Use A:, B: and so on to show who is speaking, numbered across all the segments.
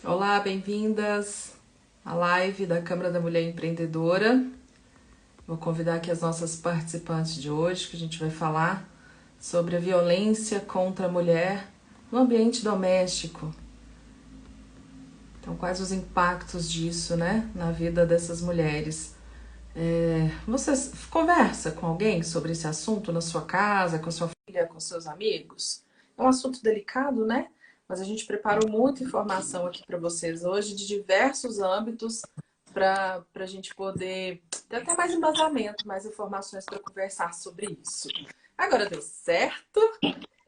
A: Olá, bem-vindas à live da Câmara da Mulher Empreendedora. Vou convidar aqui as nossas participantes de hoje, que a gente vai falar sobre a violência contra a mulher no ambiente doméstico. Então, quais os impactos disso, né, na vida dessas mulheres? Você conversa com alguém sobre esse assunto na sua casa, com a sua filha, com seus amigos? É um assunto delicado, né? Mas a gente preparou muita informação aqui para vocês hoje de diversos âmbitos para a gente poder ter até mais embasamento, mais informações para conversar sobre isso. Agora deu certo?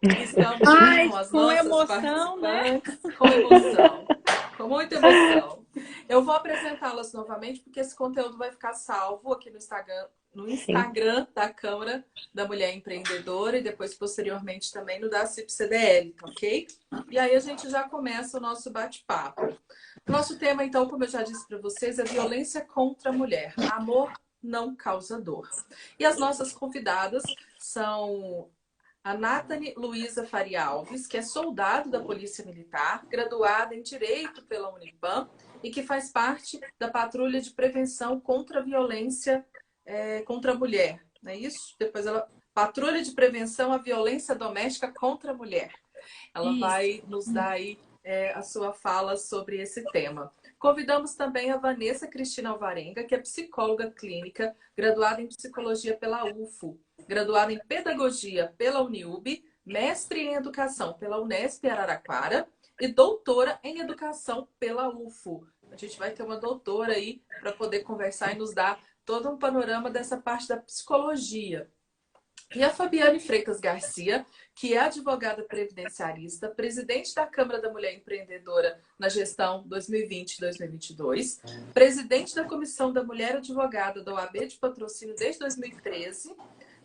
A: Estamos aqui
B: Ai,
A: com as
B: com
A: nossas
B: emoção, né?
A: participantes com emoção, com muita emoção. Eu vou apresentá-las novamente porque esse conteúdo vai ficar salvo aqui no
C: Sim.
A: Instagram da Câmara da Mulher Empreendedora e depois posteriormente também no da CIP-CDL, tá ok? E aí a gente já começa o nosso bate-papo. Nosso tema, então, como eu já disse para vocês, é violência contra a mulher. Amor não causa dor. E as nossas convidadas são a Nathane Luiza Faria Alves, que é soldado da Polícia Militar, graduada em Direito pela Unipam e que faz parte da Patrulha de Prevenção contra a Violência contra a Mulher. Não é isso? Depois ela... Patrulha de Prevenção à Violência Doméstica contra a Mulher. Ela
B: Isso.
A: vai nos dar aí a sua fala sobre esse tema. Convidamos também a Vanessa Cristina Alvarenga, que é psicóloga clínica, graduada em psicologia pela UFO, graduada em pedagogia pela Uniub, mestre em educação pela Unesp Araraquara e doutora em educação pela UFO. A gente vai ter uma doutora aí para poder conversar e nos dar todo um panorama dessa parte da psicologia. E a Fabiane Freitas Garcia, que é advogada previdenciarista, presidente da Câmara da Mulher Empreendedora na gestão 2020-2022, presidente da Comissão da Mulher Advogada da OAB de Patrocínio desde 2013,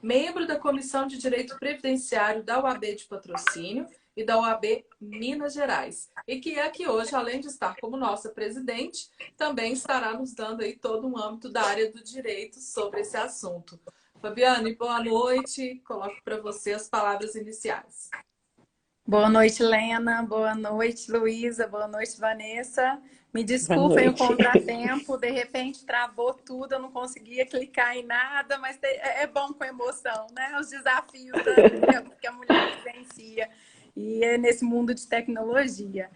A: membro da Comissão de Direito Previdenciário da OAB de Patrocínio e da OAB Minas Gerais. E que é aqui hoje, além de estar como nossa presidente, também estará nos dando aí todo um âmbito da área do direito sobre esse assunto. Fabiane, boa noite. Coloco para você as palavras iniciais.
B: Boa noite, Lena. Boa noite, Luísa. Boa noite, Vanessa. Me
C: Boa
B: desculpem o
C: noite.
B: contratempo, de repente travou tudo, eu não conseguia clicar em nada, mas é bom com emoção, né? Os desafios que a mulher vivencia e é nesse mundo de tecnologia.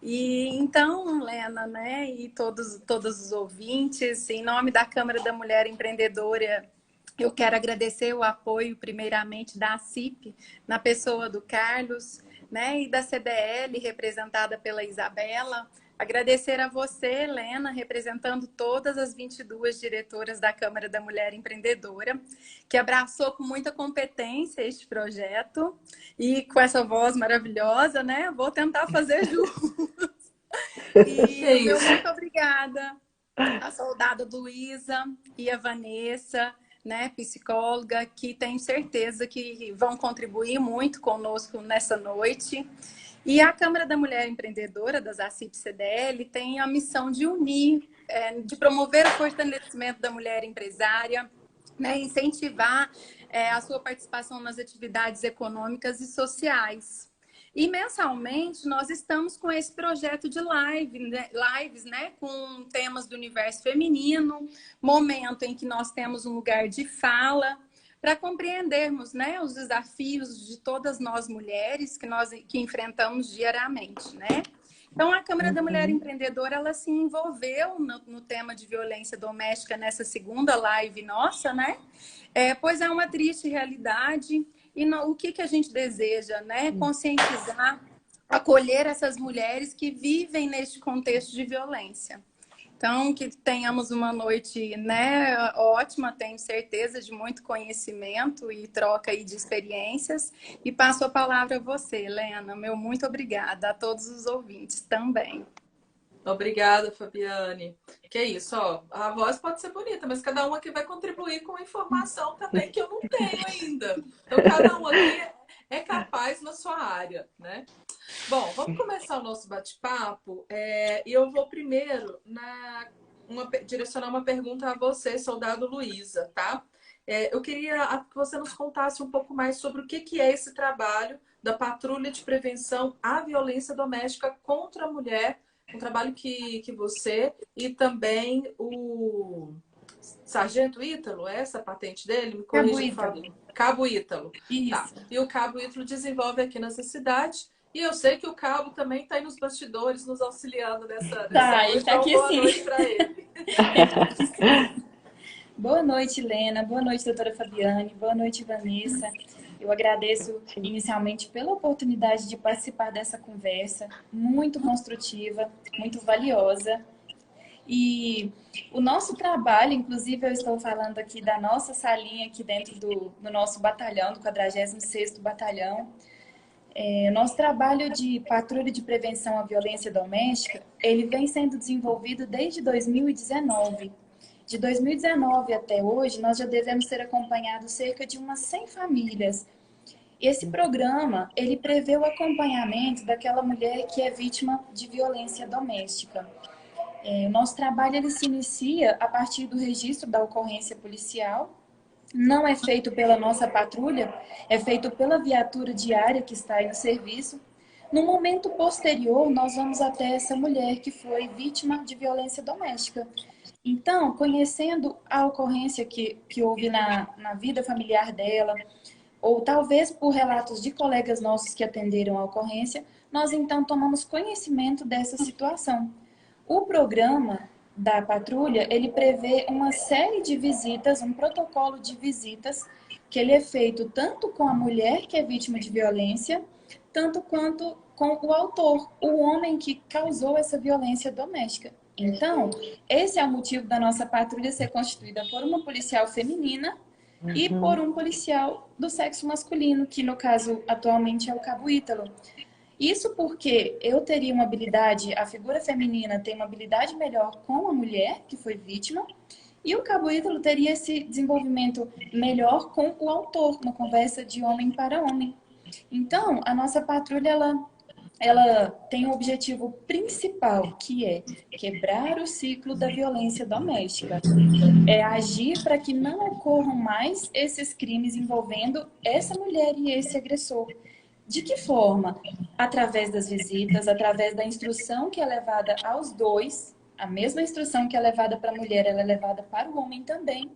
B: E então, Lena, né, e todos os ouvintes, em nome da Câmara da Mulher Empreendedora, eu quero agradecer o apoio, primeiramente, da CIP, na pessoa do Carlos, né, e da CDL, representada pela Isabela. Agradecer a você, Helena, representando todas as 22 diretoras da Câmara da Mulher Empreendedora, que abraçou com muita competência este projeto e com essa voz maravilhosa, né? Vou tentar fazer jus.
A: Que
B: E
A: é
B: o meu
A: isso?
B: muito obrigada a soldada Luísa e a Vanessa, né, psicóloga, que tenho certeza que vão contribuir muito conosco nessa noite. E a Câmara da Mulher Empreendedora, das ACIP-CDL, tem a missão de unir, de promover o fortalecimento da mulher empresária, né, incentivar a sua participação nas atividades econômicas e sociais. E mensalmente nós estamos com esse projeto de lives, né, com temas do universo feminino, momento em que nós temos um lugar de fala para compreendermos, né, os desafios de todas nós mulheres que enfrentamos diariamente, né? Então, a Câmara da Mulher Empreendedora, ela se envolveu no tema de violência doméstica nessa segunda live nossa, né? Pois é uma triste realidade e o que a gente deseja, né? Conscientizar, acolher essas mulheres que vivem neste contexto de violência. Então, que tenhamos uma noite, né, ótima, tenho certeza, de muito conhecimento e troca aí de experiências. E passo a palavra a você, Helena. Meu muito obrigada a todos os ouvintes também.
A: Obrigada, Fabiane. Que é isso, ó. A voz pode ser bonita, mas cada um aqui vai contribuir com informação também que eu não tenho ainda. Então, cada um aqui é capaz na sua área, né? Bom, vamos começar o nosso bate-papo. E eu vou primeiro direcionar uma pergunta a você, soldado Luísa, tá? Eu queria que você nos contasse um pouco mais sobre o que é esse trabalho da Patrulha de Prevenção à Violência Doméstica contra a Mulher Um trabalho que você e também o Sargento Ítalo, essa a patente dele? Me
B: Cabo
A: corrija, por
B: Ítalo.
A: favor. Cabo Ítalo. Tá.
B: Isso.
A: E o Cabo Ítalo desenvolve aqui nessa cidade. E eu sei que o Cabo também está aí nos bastidores, nos auxiliando nessa
B: Tá, ele
A: noite.
B: tá
A: Então,
B: aqui
A: boa
B: sim.
A: noite para ele.
B: Ele tá aqui sim. Boa noite, Helena. Boa noite, doutora Fabiane. Boa noite, Vanessa. Eu agradeço inicialmente pela oportunidade de participar dessa conversa, muito construtiva, muito valiosa. E o nosso trabalho, inclusive eu estou falando aqui da nossa salinha aqui dentro do nosso batalhão, do 46º Batalhão. Nosso trabalho de patrulha de prevenção à violência doméstica, ele vem sendo desenvolvido desde 2019. De 2019 até hoje, nós já devemos ter acompanhado cerca de umas 100 famílias. Esse programa, ele prevê o acompanhamento daquela mulher que é vítima de violência doméstica. O nosso trabalho, ele se inicia a partir do registro da ocorrência policial. Não é feito pela nossa patrulha, é feito pela viatura diária que está aí no serviço. No momento posterior, nós vamos até essa mulher que foi vítima de violência doméstica. Então, conhecendo a ocorrência que houve na vida familiar dela, ou talvez por relatos de colegas nossos que atenderam a ocorrência, nós então tomamos conhecimento dessa situação. O programa da patrulha, ele prevê uma série de visitas, um protocolo de visitas, que ele é feito tanto com a mulher que é vítima de violência, tanto quanto com o autor, o homem que causou essa violência doméstica. Então, esse é o motivo da nossa patrulha ser constituída por uma policial feminina e por um policial do sexo masculino, que no caso atualmente é o Cabo Ítalo. Isso porque eu teria uma habilidade, a figura feminina tem uma habilidade melhor com a mulher que foi vítima, e o Cabo Ítalo teria esse desenvolvimento melhor com o autor, uma conversa de homem para homem. Então, a nossa patrulha, ela tem um objetivo principal, que é quebrar o ciclo da violência doméstica. É agir para que não ocorram mais esses crimes envolvendo essa mulher e esse agressor. De que forma? Através das visitas, através da instrução que é levada aos dois, a mesma instrução que é levada para a mulher, ela é levada para o homem também,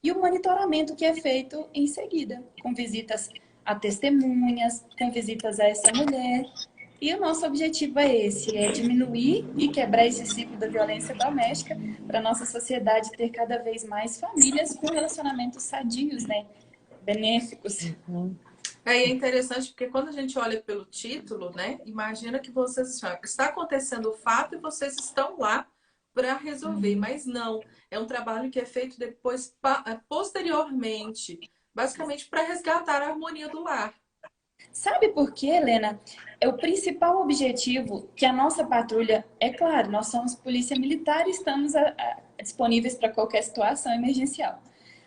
B: e o monitoramento que é feito em seguida, com visitas a testemunhas, com visitas a essa mulher. E o nosso objetivo é esse, é diminuir e quebrar esse ciclo da violência doméstica para a nossa sociedade ter cada vez mais famílias com relacionamentos sadios, né? Benéficos.
A: É interessante porque quando a gente olha pelo título, né? Imagina que vocês está acontecendo o fato e vocês estão lá para resolver, mas não. É um trabalho que é feito depois, posteriormente, basicamente para resgatar a harmonia do lar.
B: Sabe por quê, Helena? É o principal objetivo que a nossa patrulha, é claro, nós somos polícia militar e estamos disponíveis para qualquer situação emergencial.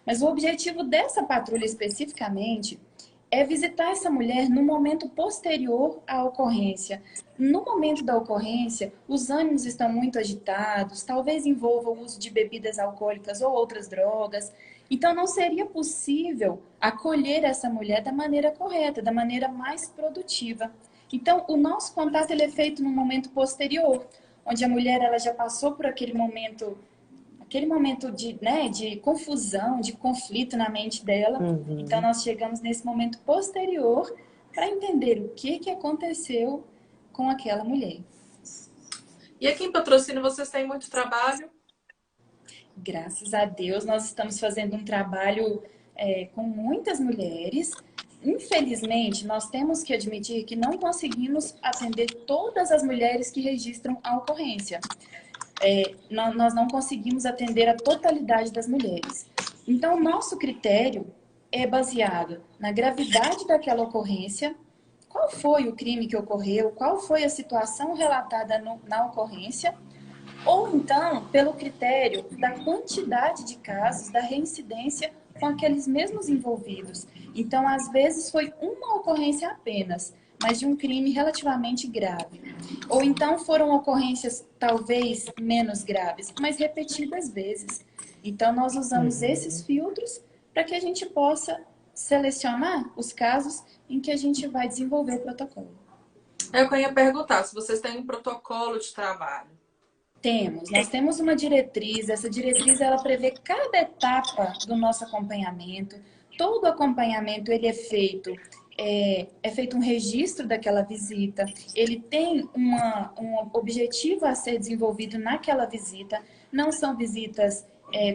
B: Mas o objetivo dessa patrulha especificamente é visitar essa mulher no momento posterior à ocorrência. No momento da ocorrência, os ânimos estão muito agitados, talvez envolva o uso de bebidas alcoólicas ou outras drogas. Então, não seria possível acolher essa mulher da maneira correta, da maneira mais produtiva. Então, o nosso contato ele é feito no momento posterior, onde a mulher ela já passou por aquele momento de, né, de confusão, de conflito na mente dela. Então, nós chegamos nesse momento posterior para entender o que aconteceu com aquela mulher.
A: E aqui em Patrocínio, vocês têm muito trabalho?
B: Graças a Deus, nós estamos fazendo um trabalho com muitas mulheres. Infelizmente, nós temos que admitir que não conseguimos atender todas as mulheres que registram a ocorrência. Nós não conseguimos atender a totalidade das mulheres. Então, nosso critério é baseado na gravidade daquela ocorrência, qual foi o crime que ocorreu, qual foi a situação relatada na ocorrência, ou então pelo critério da quantidade de casos, da reincidência com aqueles mesmos envolvidos. Então, às vezes, foi uma ocorrência apenas, mas de um crime relativamente grave. Ou então foram ocorrências talvez menos graves, mas repetidas vezes. Então, nós usamos esses filtros para que a gente possa selecionar os casos em que a gente vai desenvolver o protocolo.
A: Eu ia perguntar se vocês têm um protocolo de trabalho.
B: Nós temos uma diretriz, essa diretriz ela prevê cada etapa do nosso acompanhamento. Todo acompanhamento ele é feito um registro daquela visita, ele tem um objetivo a ser desenvolvido naquela visita, não são visitas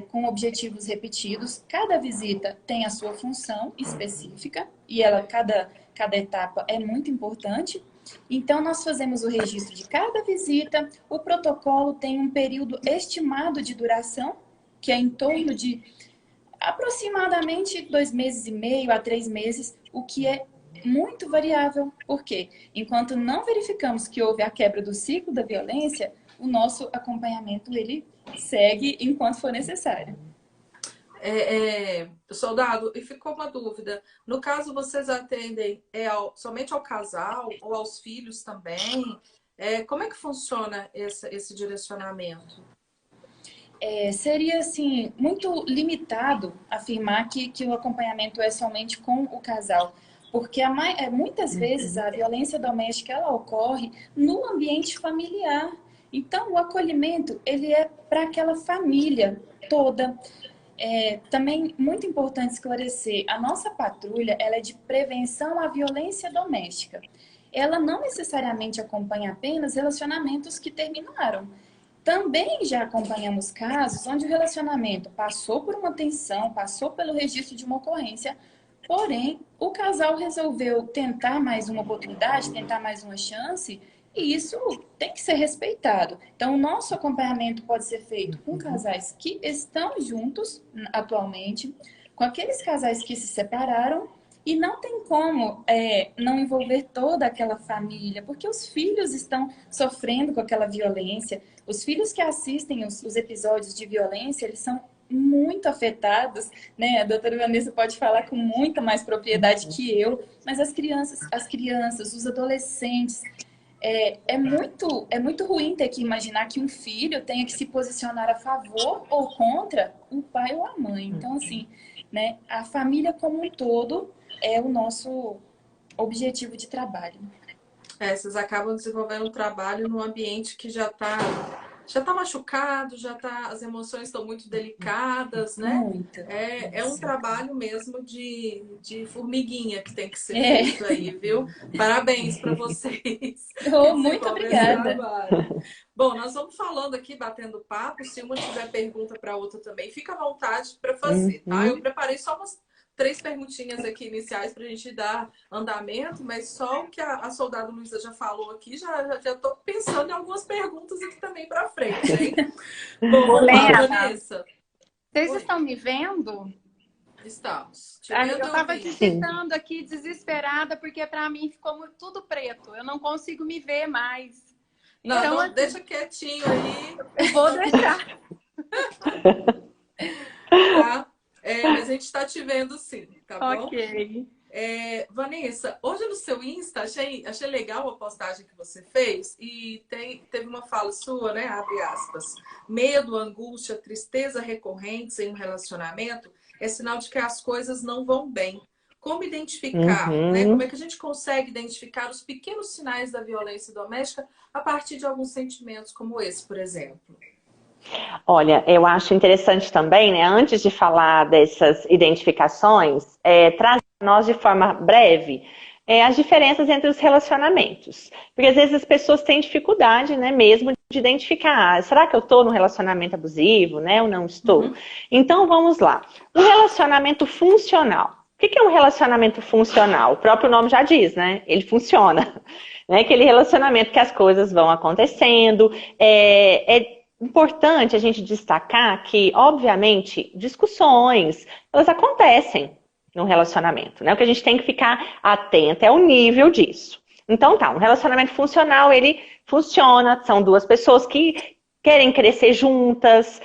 B: com objetivos repetidos, cada visita tem a sua função específica e cada etapa é muito importante. Então, nós fazemos o registro de cada visita, o protocolo tem um período estimado de duração, que é em torno de aproximadamente 2 meses e meio a 3 meses, o que é muito variável. Por quê? Enquanto não verificamos que houve a quebra do ciclo da violência, o nosso acompanhamento ele segue enquanto for necessário.
A: Soldado, e ficou uma dúvida. No caso, vocês atendem somente ao casal ou aos filhos também? Como é que funciona esse direcionamento?
B: Seria, assim, muito limitado afirmar que o acompanhamento é somente com o casal. Porque muitas vezes a violência doméstica ela ocorre no ambiente familiar. Então, o acolhimento ele é para aquela família toda. Também muito importante esclarecer, a nossa patrulha ela é de prevenção à violência doméstica. Ela não necessariamente acompanha apenas relacionamentos que terminaram. Também já acompanhamos casos onde o relacionamento passou por uma tensão, passou pelo registro de uma ocorrência, porém o casal resolveu tentar mais uma oportunidade, tentar mais uma chance, e isso tem que ser respeitado. Então, o nosso acompanhamento pode ser feito com casais que estão juntos atualmente, com aqueles casais que se separaram, e não tem como não envolver toda aquela família, porque os filhos estão sofrendo com aquela violência. Os filhos que assistem os episódios de violência, eles são muito afetados, né? A doutora Vanessa pode falar com muita mais propriedade que eu, mas as crianças, os adolescentes... É muito ruim ter que imaginar que um filho tenha que se posicionar a favor ou contra o pai ou a mãe. Então, assim, né, a família como um todo é o nosso objetivo de trabalho.
A: Vocês acabam desenvolvendo um trabalho num ambiente que já tá machucado, as emoções estão muito delicadas, né?
B: Muito.
A: É um trabalho mesmo de formiguinha que tem que ser feito aí, viu? Parabéns para vocês.
B: Muito obrigada.
A: Bom, nós vamos falando aqui, batendo papo. Se uma tiver pergunta para outra também, fica à vontade para fazer, tá? Eu preparei só umas 3 perguntinhas aqui iniciais para a gente dar andamento, mas só o que a soldado Luísa já falou aqui, já estou pensando em algumas perguntas aqui também para frente, hein? Bom, vamos lá, Vanessa.
B: Vocês estão me vendo?
A: Estamos.
B: Eu estava digitando aqui desesperada, porque para mim ficou tudo preto. Eu não consigo me ver mais.
A: Então, não, deixa quietinho aí.
B: Eu vou deixar.
A: Tá? Mas a gente está te vendo sim, tá bom?
B: Ok.
A: Vanessa, hoje no seu Insta, achei legal a postagem que você fez e teve uma fala sua, né? Abre aspas. Medo, angústia, tristeza recorrentes em um relacionamento é sinal de que as coisas não vão bem. Como identificar, né? Como é que a gente consegue identificar os pequenos sinais da violência doméstica a partir de alguns sentimentos como esse, por exemplo?
C: Olha, eu acho interessante também, né, antes de falar dessas identificações, trazer para nós de forma breve as diferenças entre os relacionamentos. Porque às vezes as pessoas têm dificuldade, né, mesmo de identificar, será que eu estou num relacionamento abusivo, né, ou não estou? Então vamos lá. Um relacionamento funcional. O que é um relacionamento funcional? O próprio nome já diz, né? Ele funciona. Né? Aquele relacionamento que as coisas vão acontecendo, importante a gente destacar que, obviamente, discussões, elas acontecem no relacionamento, né? O que a gente tem que ficar atento é o nível disso. Então tá, um relacionamento funcional, ele funciona, são 2 pessoas que querem crescer juntas,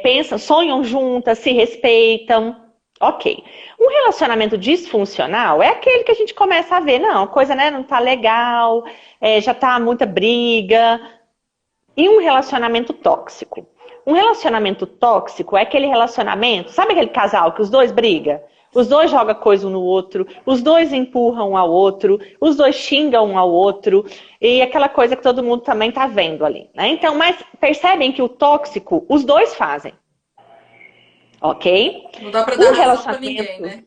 C: pensam, sonham juntas, se respeitam, ok. Um relacionamento disfuncional é aquele que a gente começa a ver, não, a coisa, né, não tá legal, já tá muita briga. E um relacionamento tóxico? Um relacionamento tóxico é aquele relacionamento, sabe aquele casal que os 2 brigam? os dois jogam coisa um no outro, os dois empurram um ao outro, os dois xingam um ao outro, e aquela coisa que todo mundo também tá vendo ali, né? Então, mas percebem que o tóxico, os dois fazem. Ok?
A: Não dá pra dar razão pra ninguém, né?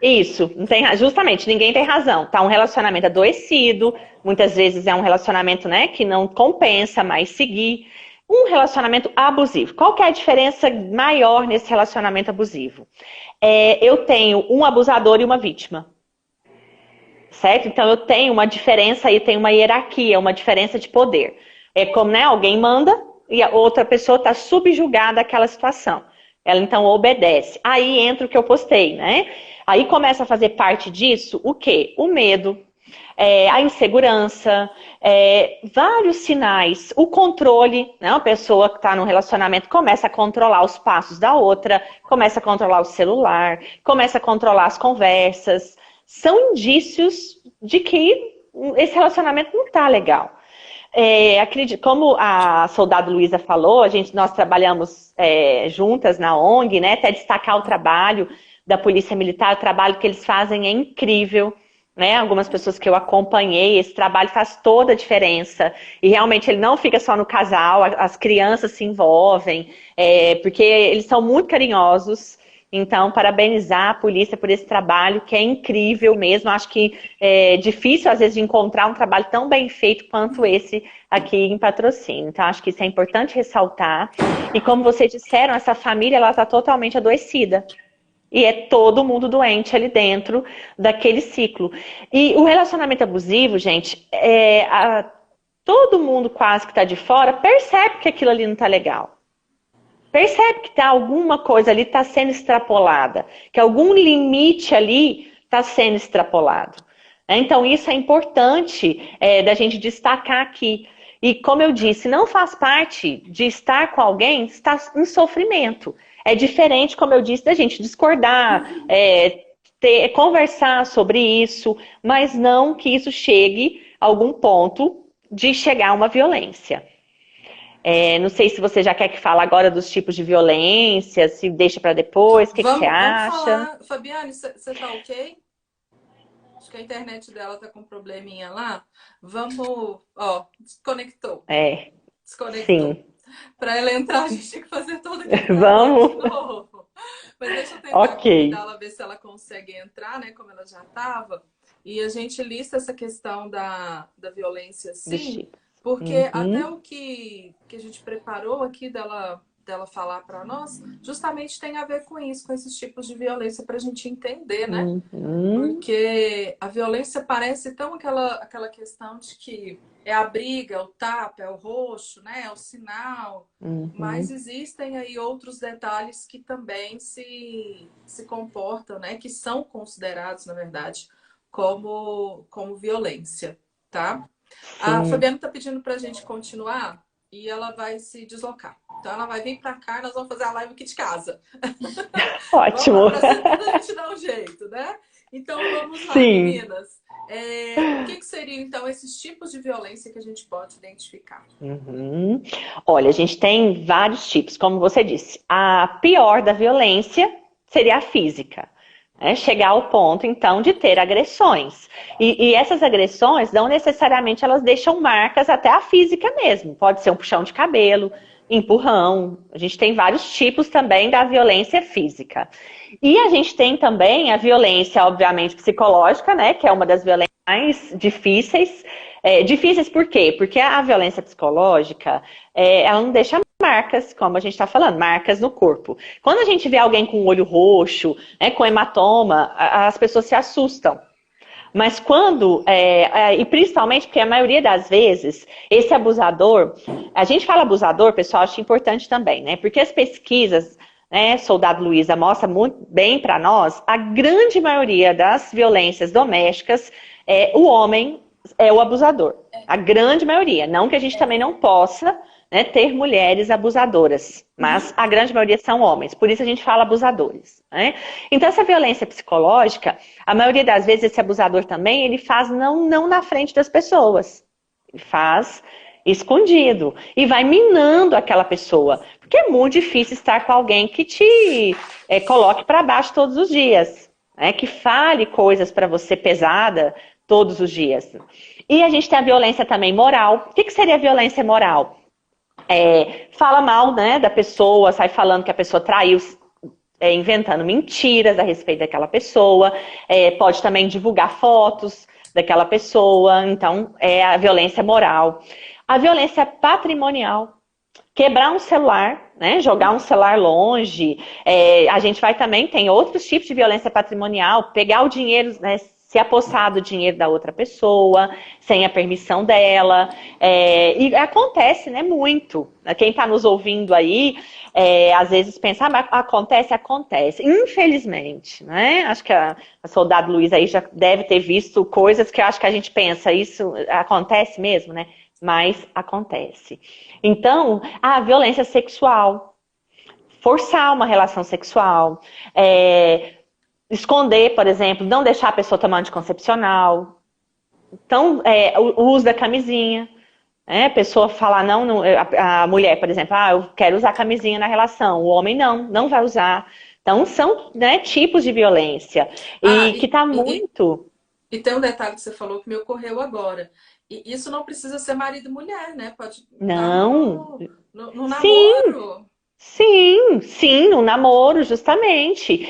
C: Isso, não tem, justamente, ninguém tem razão. Tá um relacionamento adoecido, muitas vezes é um relacionamento, né, que não compensa mais seguir. Um relacionamento abusivo. Qual que é a diferença maior nesse relacionamento abusivo? Eu tenho um abusador e uma vítima. Certo? Então eu tenho uma diferença aí, tem uma hierarquia, uma diferença de poder. É como, né, alguém manda e a outra pessoa está subjugada àquela situação. Ela então obedece. Aí entra o que eu postei, né? Aí começa a fazer parte disso o quê? O medo, a insegurança, vários sinais, o controle, né? Uma pessoa que está num relacionamento começa a controlar os passos da outra, começa a controlar o celular, começa a controlar as conversas. São indícios de que esse relacionamento não está legal. Como a soldado Luísa falou, nós trabalhamos juntas na ONG, né? Até destacar o trabalho da Polícia Militar, o trabalho que eles fazem é incrível. Né? Algumas pessoas que eu acompanhei, esse trabalho faz toda a diferença. E realmente ele não fica só no casal, as crianças se envolvem, porque eles são muito carinhosos. Então, parabenizar a polícia por esse trabalho, que é incrível mesmo. Acho que é difícil, às vezes, de encontrar um trabalho tão bem feito quanto esse aqui em Patrocínio. Então, acho que isso é importante ressaltar. E como vocês disseram, essa família está totalmente adoecida. E é todo mundo doente ali dentro daquele ciclo. E o relacionamento abusivo, gente, todo mundo quase que está de fora percebe que aquilo ali não está legal. Percebe que alguma coisa ali está sendo extrapolada, que algum limite ali está sendo extrapolado. Então, isso é importante da gente destacar aqui. E, como eu disse, não faz parte de estar com alguém estar em sofrimento. É diferente, como eu disse, da gente discordar, conversar sobre isso, mas não que isso chegue a algum ponto de chegar a uma violência. Não sei se você já quer que fale agora dos tipos de violência, se deixa para depois, o que você acha?
A: Vamos falar. Fabiane, você tá ok? Acho que a internet dela tá com um probleminha lá. Vamos... Ó, desconectou. Desconectou.
C: Sim.
A: Para ela entrar, a gente tem que fazer todo aquele
C: Vamos.
A: de novo. Mas deixa eu tentar convidá-la, ver se ela consegue entrar, né? Como ela já estava. E a gente lista essa questão da violência, sim. Porque até o que a gente preparou aqui dela falar para nós, justamente tem a ver com isso, com esses tipos de violência, para a gente entender, né? Porque a violência parece tão aquela questão de que é a briga, é o tapa, é o roxo, né? É o sinal. Mas existem aí outros detalhes que também se comportam, né? Que são considerados, na verdade, como violência, tá? A Fabiana está pedindo para a gente continuar e ela vai se deslocar. Então ela vai vir para cá e nós vamos fazer a live aqui de casa.
C: Ótimo.
A: Para a gente dar um jeito, né? Então vamos lá, meninas. O que seriam então esses tipos de violência que a gente pode identificar?
C: Olha, a gente tem vários tipos, como você disse. A pior da violência seria a física. Chegar ao ponto, então, de ter agressões. E essas agressões, não necessariamente elas deixam marcas até a física mesmo. Pode ser um puxão de cabelo, empurrão. A gente tem vários tipos também da violência física. E a gente tem também a violência, obviamente, psicológica, né? Que é uma das violências mais difíceis. Difíceis por quê? Porque a violência psicológica, ela não deixa marcas, como a gente está falando, marcas no corpo. Quando a gente vê alguém com o olho roxo, né, com hematoma, as pessoas se assustam. Mas quando, e principalmente porque a maioria das vezes, esse abusador, a gente fala abusador, pessoal, acho importante também, né? Porque as pesquisas, né, soldado Luísa, mostra muito bem para nós, a grande maioria das violências domésticas, o homem é o abusador. A grande maioria. Não que a gente também não possa, né, ter mulheres abusadoras, mas a grande maioria são homens, por isso a gente fala abusadores, né? Então essa violência psicológica, a maioria das vezes esse abusador também, ele faz não na frente das pessoas, ele faz escondido e vai minando aquela pessoa, porque é muito difícil estar com alguém que te coloque para baixo todos os dias. né, que fale coisas para você pesada todos os dias. E a gente tem a violência também moral. O que seria a violência moral? Fala mal, né, da pessoa, sai falando que a pessoa traiu, inventando mentiras a respeito daquela pessoa, pode também divulgar fotos daquela pessoa, então é a violência moral. A violência patrimonial, quebrar um celular, né, jogar um celular longe, a gente vai também, tem outros tipos de violência patrimonial, pegar o dinheiro, né, se apossar do dinheiro da outra pessoa, sem a permissão dela, e acontece, né, muito. Quem está nos ouvindo aí, às vezes pensa, mas acontece. Infelizmente, né, acho que a soldado Luiz aí já deve ter visto coisas que eu acho que a gente pensa, isso acontece mesmo, né, mas acontece. Então, a violência sexual, forçar uma relação sexual, esconder, por exemplo, não deixar a pessoa tomar anticoncepcional. Então, o uso da camisinha. A pessoa falar, não, a mulher, por exemplo, eu quero usar camisinha na relação. O homem não vai usar. Então, são, né, tipos de violência. Que está muito...
A: E tem um detalhe que você falou que me ocorreu agora. E isso não precisa ser marido e mulher, né? Pode
C: não.
A: No namoro.
C: Sim, no namoro, justamente.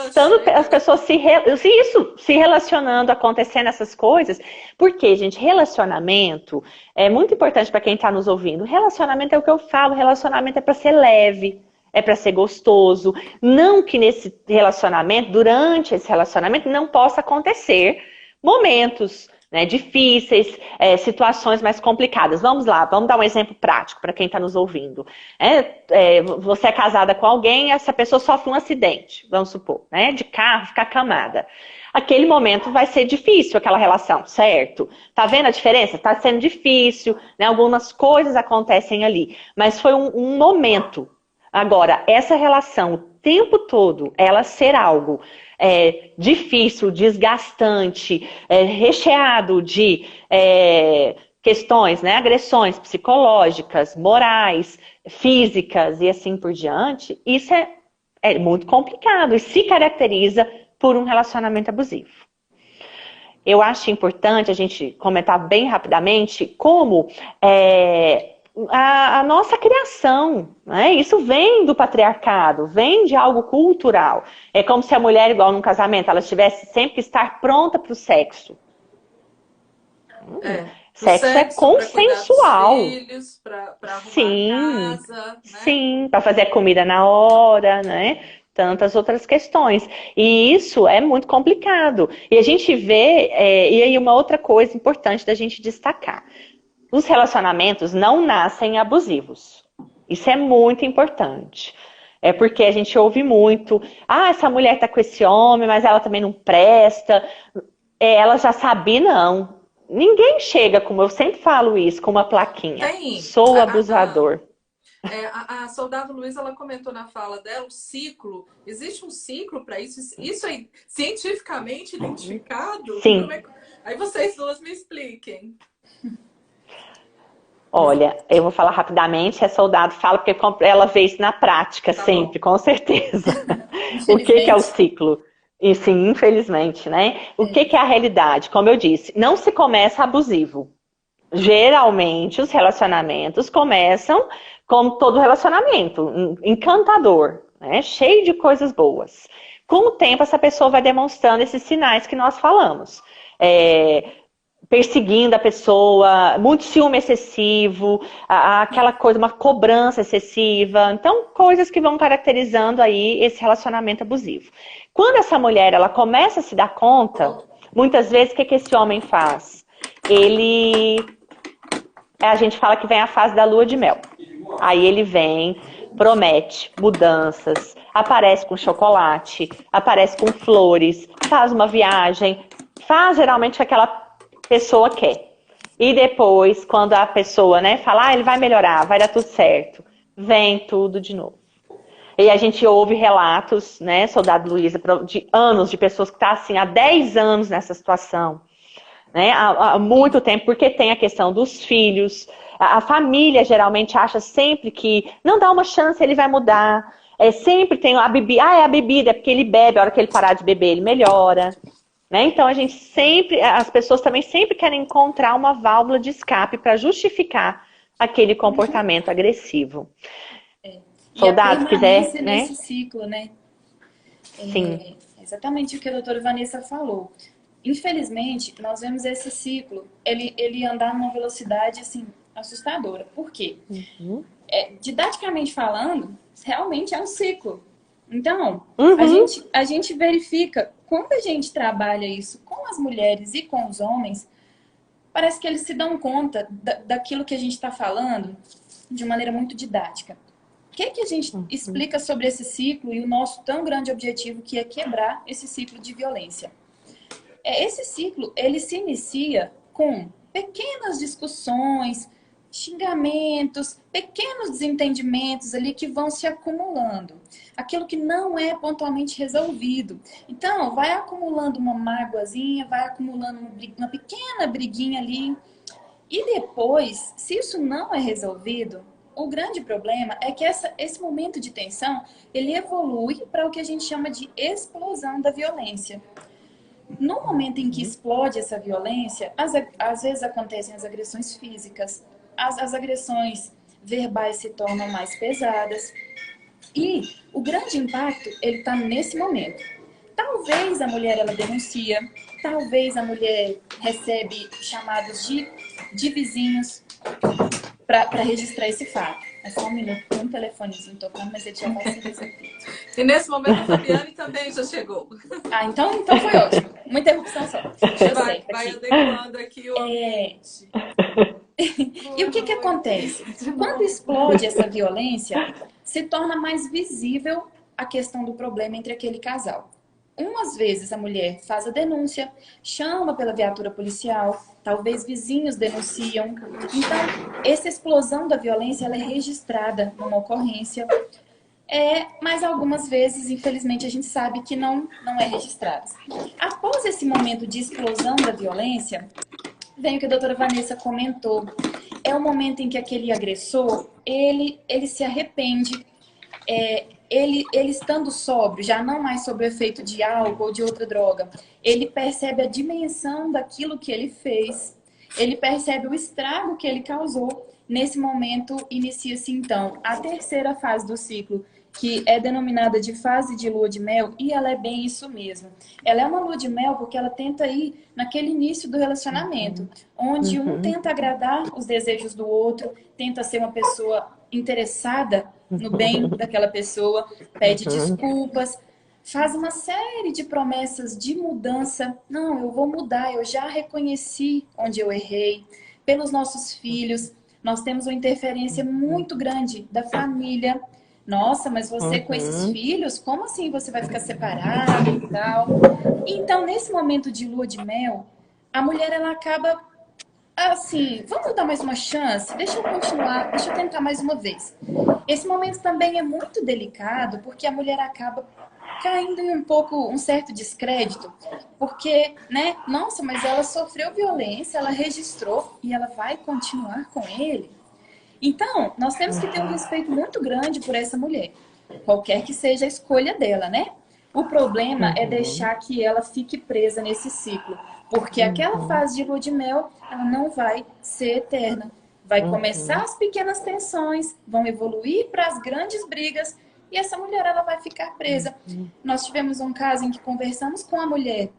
C: Estando as pessoas se relacionando, acontecendo essas coisas. Porque, gente, relacionamento é muito importante para quem está nos ouvindo. Relacionamento é o que eu falo, relacionamento é para ser leve, é para ser gostoso. Não que nesse relacionamento, durante esse relacionamento, não possa acontecer momentos, né, difíceis, situações mais complicadas. Vamos lá, vamos dar um exemplo prático para quem está nos ouvindo. Você é casada com alguém, essa pessoa sofre um acidente, vamos supor, né, de carro, fica acamada. Aquele momento vai ser difícil, aquela relação, certo? Tá vendo a diferença? Tá sendo difícil, né, algumas coisas acontecem ali, mas foi um momento. Agora, essa relação, o tempo todo, ela ser algo difícil, desgastante, recheado de questões, né, agressões psicológicas, morais, físicas e assim por diante, isso é muito complicado e se caracteriza por um relacionamento abusivo. Eu acho importante a gente comentar bem rapidamente como a nossa criação, né? Isso vem do patriarcado, vem de algo cultural. É como se a mulher, igual num casamento, ela tivesse sempre que estar pronta para o sexo. Sexo é consensual.
A: Para arrumar a casa, né?
C: Sim, para fazer a comida na hora, né? Tantas outras questões. E isso é muito complicado. E a gente vê, e aí uma outra coisa importante da gente destacar. Os relacionamentos não nascem abusivos. Isso é muito importante. É porque a gente ouve muito, essa mulher tá com esse homem, mas ela também não presta. Ela já sabe, não. Ninguém chega, como eu sempre falo isso, com uma plaquinha. Sou abusador.
A: A soldado Luiz, ela comentou na fala dela, o ciclo. Existe um ciclo para isso? Isso é cientificamente identificado?
C: Sim.
A: Aí vocês duas me expliquem.
C: Olha, eu vou falar rapidamente, a soldado fala, porque ela vê isso na prática sempre, com certeza. O que é o ciclo? E sim, infelizmente, né? O que é a realidade? Como eu disse, não se começa abusivo. Geralmente, os relacionamentos começam como todo relacionamento, encantador, né? Cheio de coisas boas. Com o tempo, essa pessoa vai demonstrando esses sinais que nós falamos. Perseguindo a pessoa, muito ciúme excessivo, aquela coisa, uma cobrança excessiva. Então, coisas que vão caracterizando aí esse relacionamento abusivo. Quando essa mulher, ela começa a se dar conta, muitas vezes, o que esse homem faz? A gente fala que vem a fase da lua de mel. Aí ele vem, promete mudanças, aparece com chocolate, aparece com flores, faz uma viagem, faz geralmente aquela pessoa quer. E depois, quando a pessoa, né, fala, ele vai melhorar, vai dar tudo certo, vem tudo de novo. E a gente ouve relatos, né, soldado Luísa, de anos, de pessoas que estão assim, há 10 anos nessa situação, né, há muito tempo, porque tem a questão dos filhos, a família geralmente acha sempre que não dá uma chance, ele vai mudar. Sempre tem a bebida. Ah, é a bebida, é porque ele bebe, a hora que ele parar de beber, ele melhora. Né? Então a gente sempre, as pessoas também sempre querem encontrar uma válvula de escape para justificar aquele comportamento agressivo.
D: E a
C: Soldado, quiser,
D: permanência
C: né?
D: nesse ciclo, né?
C: Sim.
D: Exatamente o que a doutora Vanessa falou. Infelizmente, nós vemos esse ciclo, ele andar numa velocidade, assim, assustadora. Por quê? Didaticamente falando, realmente é um ciclo. Então, a gente verifica, quando a gente trabalha isso com as mulheres e com os homens, parece que eles se dão conta daquilo que a gente está falando de maneira muito didática. O que a gente explica sobre esse ciclo e o nosso tão grande objetivo, que é quebrar esse ciclo de violência? Esse ciclo, ele se inicia com pequenas discussões, xingamentos, pequenos desentendimentos ali que vão se acumulando. Aquilo que não é pontualmente resolvido. Então, vai acumulando uma mágoazinha, vai acumulando uma pequena briguinha ali. E depois, se isso não é resolvido, o grande problema é que esse momento de tensão, ele evolui para o que a gente chama de explosão da violência. No momento em que explode essa violência, às vezes acontecem as agressões físicas, as agressões verbais se tornam mais pesadas. E o grande impacto, ele está nesse momento. Talvez a mulher, ela denuncia, talvez a mulher recebe chamados de vizinhos para registrar esse fato. É só um minuto, tem um telefonezinho tocando, mas ele já vai ser resolvido.
A: E nesse momento a Fabiane também já chegou.
D: Ah, então foi ótimo. Uma interrupção só.
A: Vai adequando aqui o ambiente.
D: E o que acontece? Quando explode essa violência, se torna mais visível a questão do problema entre aquele casal. Umas vezes a mulher faz a denúncia, chama pela viatura policial, talvez vizinhos denunciam. Então, essa explosão da violência, ela é registrada numa ocorrência. Mas algumas vezes, infelizmente, a gente sabe que não é registrada. Após esse momento de explosão da violência, vem o que a doutora Vanessa comentou. É o momento em que aquele agressor, ele se arrepende. Ele estando sóbrio, já não mais sob o efeito de álcool ou de outra droga, ele percebe a dimensão daquilo que ele fez, ele percebe o estrago que ele causou. Nesse momento, inicia-se então a terceira fase do ciclo, que é denominada de fase de lua de mel, e ela é bem isso mesmo. Ela é uma lua de mel porque ela tenta ir naquele início do relacionamento, onde um tenta agradar os desejos do outro, tenta ser uma pessoa interessada no bem daquela pessoa, pede desculpas, faz uma série de promessas de mudança. Não, eu vou mudar, eu já reconheci onde eu errei. Pelos nossos filhos, nós temos uma interferência muito grande da família. Nossa, mas você com esses filhos, como assim você vai ficar separado e tal? Então, nesse momento de lua de mel, a mulher, ela acaba assim, vamos dar mais uma chance? Deixa eu continuar, deixa eu tentar mais uma vez. Esse momento também é muito delicado, porque a mulher acaba caindo em um certo descrédito, porque, né, nossa, mas ela sofreu violência, ela registrou e ela vai continuar com ele. Então, nós temos que ter um respeito muito grande por essa mulher, qualquer que seja a escolha dela, né? O problema é deixar que ela fique presa nesse ciclo, porque aquela fase de lua de mel, ela não vai ser eterna. Vai começar as pequenas tensões, vão evoluir para as grandes brigas, e essa mulher, ela vai ficar presa. Nós tivemos um caso em que conversamos com a mulher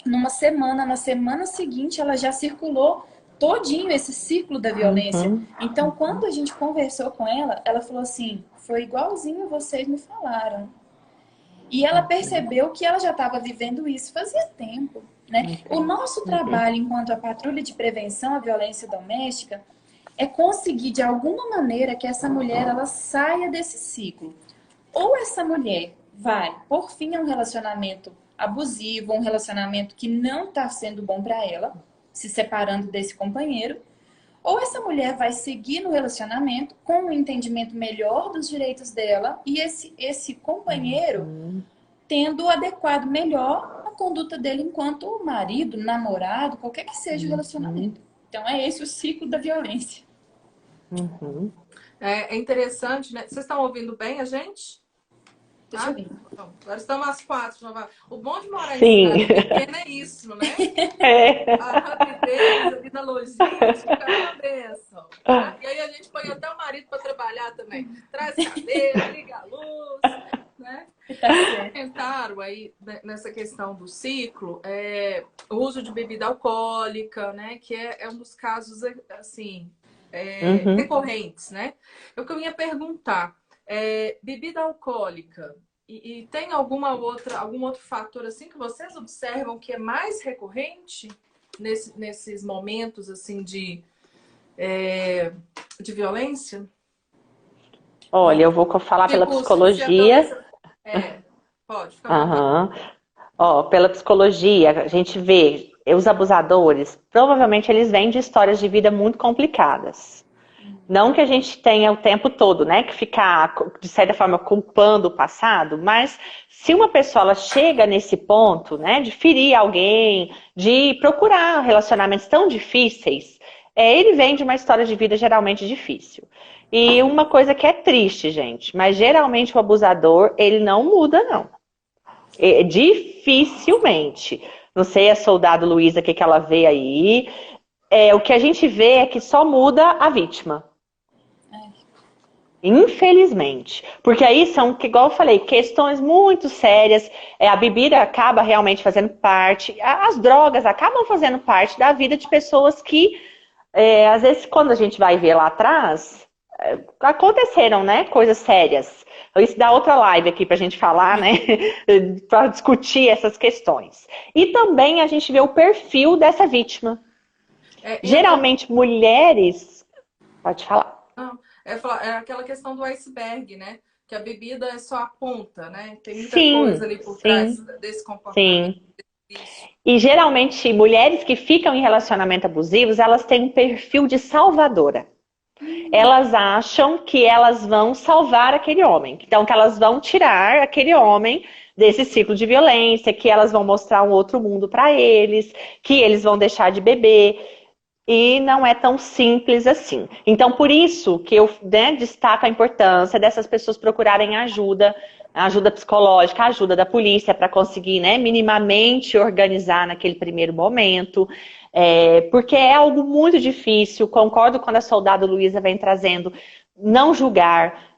D: numa semana, na semana seguinte ela já circulou todinho esse ciclo da violência. Então, quando a gente conversou com ela, ela falou assim, foi igualzinho vocês me falaram. E ela percebeu que ela já estava vivendo isso fazia tempo, né? O nosso trabalho enquanto a patrulha de prevenção à violência doméstica é conseguir de alguma maneira que essa mulher, ela saia desse ciclo. Ou essa mulher vai, por fim, a um relacionamento abusivo, um relacionamento que não está sendo bom para ela, se separando desse companheiro, ou essa mulher vai seguir no relacionamento com um entendimento melhor dos direitos dela e esse companheiro tendo adequado melhor a conduta dele enquanto marido, namorado, qualquer que seja o relacionamento. Então é esse o ciclo da violência.
A: É interessante, né? Vocês estão ouvindo bem a gente?
D: Deixa eu ver.
A: Bom, agora estamos às 4. O bom de morar em
C: Sim.
A: cidade pequena é isso, né?
C: É.
A: A rapidez, a vida logística é uma benção. Tá? E aí a gente põe até o marido para trabalhar também. Traz cadeira, liga a luz, né?
D: Tá certo.
A: Comentaram aí nessa questão do ciclo, o uso de bebida alcoólica, né? Que é um dos casos, assim, recorrentes, né? O que eu ia perguntar, bebida alcoólica, e tem algum outro fator, assim, que vocês observam que é mais recorrente nesses momentos, assim, de violência?
C: Olha, eu vou falar pela
A: Tipo, se a
C: psicologia.
A: violência... pode, fica à vontade.
C: Aham. Ó, pela psicologia, a gente vê os abusadores, provavelmente eles vêm de histórias de vida muito complicadas. Não que a gente tenha o tempo todo, né, que ficar, de certa forma, culpando o passado, mas se uma pessoa ela chega nesse ponto, né, de ferir alguém, de procurar relacionamentos tão difíceis, ele vem de uma história de vida geralmente difícil. E uma coisa que é triste, gente, mas geralmente o abusador, ele não muda, não. Dificilmente. Não sei a soldado Luísa, o que ela vê aí. O que a gente vê é que só muda a vítima. Infelizmente. Porque aí são, igual eu falei, questões muito sérias. A bebida acaba realmente fazendo parte. As drogas acabam fazendo parte da vida de pessoas que, às vezes, quando a gente vai ver lá atrás, aconteceram, né, coisas sérias. Isso dá outra live aqui pra gente falar, né, para discutir essas questões. E também a gente vê o perfil dessa vítima. Geralmente mulheres... Pode falar.
A: Não, é aquela questão do iceberg, né? Que a bebida é só a ponta, né? Tem muita coisa ali por trás desse comportamento.
C: Sim. E geralmente mulheres que ficam em relacionamento abusivos, elas têm um perfil de salvadora. Elas acham que elas vão salvar aquele homem. Então, que elas vão tirar aquele homem desse ciclo de violência, que elas vão mostrar um outro mundo para eles, que eles vão deixar de beber. E não é tão simples assim. Então, por isso que eu destaco a importância dessas pessoas procurarem ajuda psicológica, ajuda da polícia para conseguir, né, minimamente organizar naquele primeiro momento. Porque é algo muito difícil. Concordo quando a soldado Luísa vem trazendo não julgar.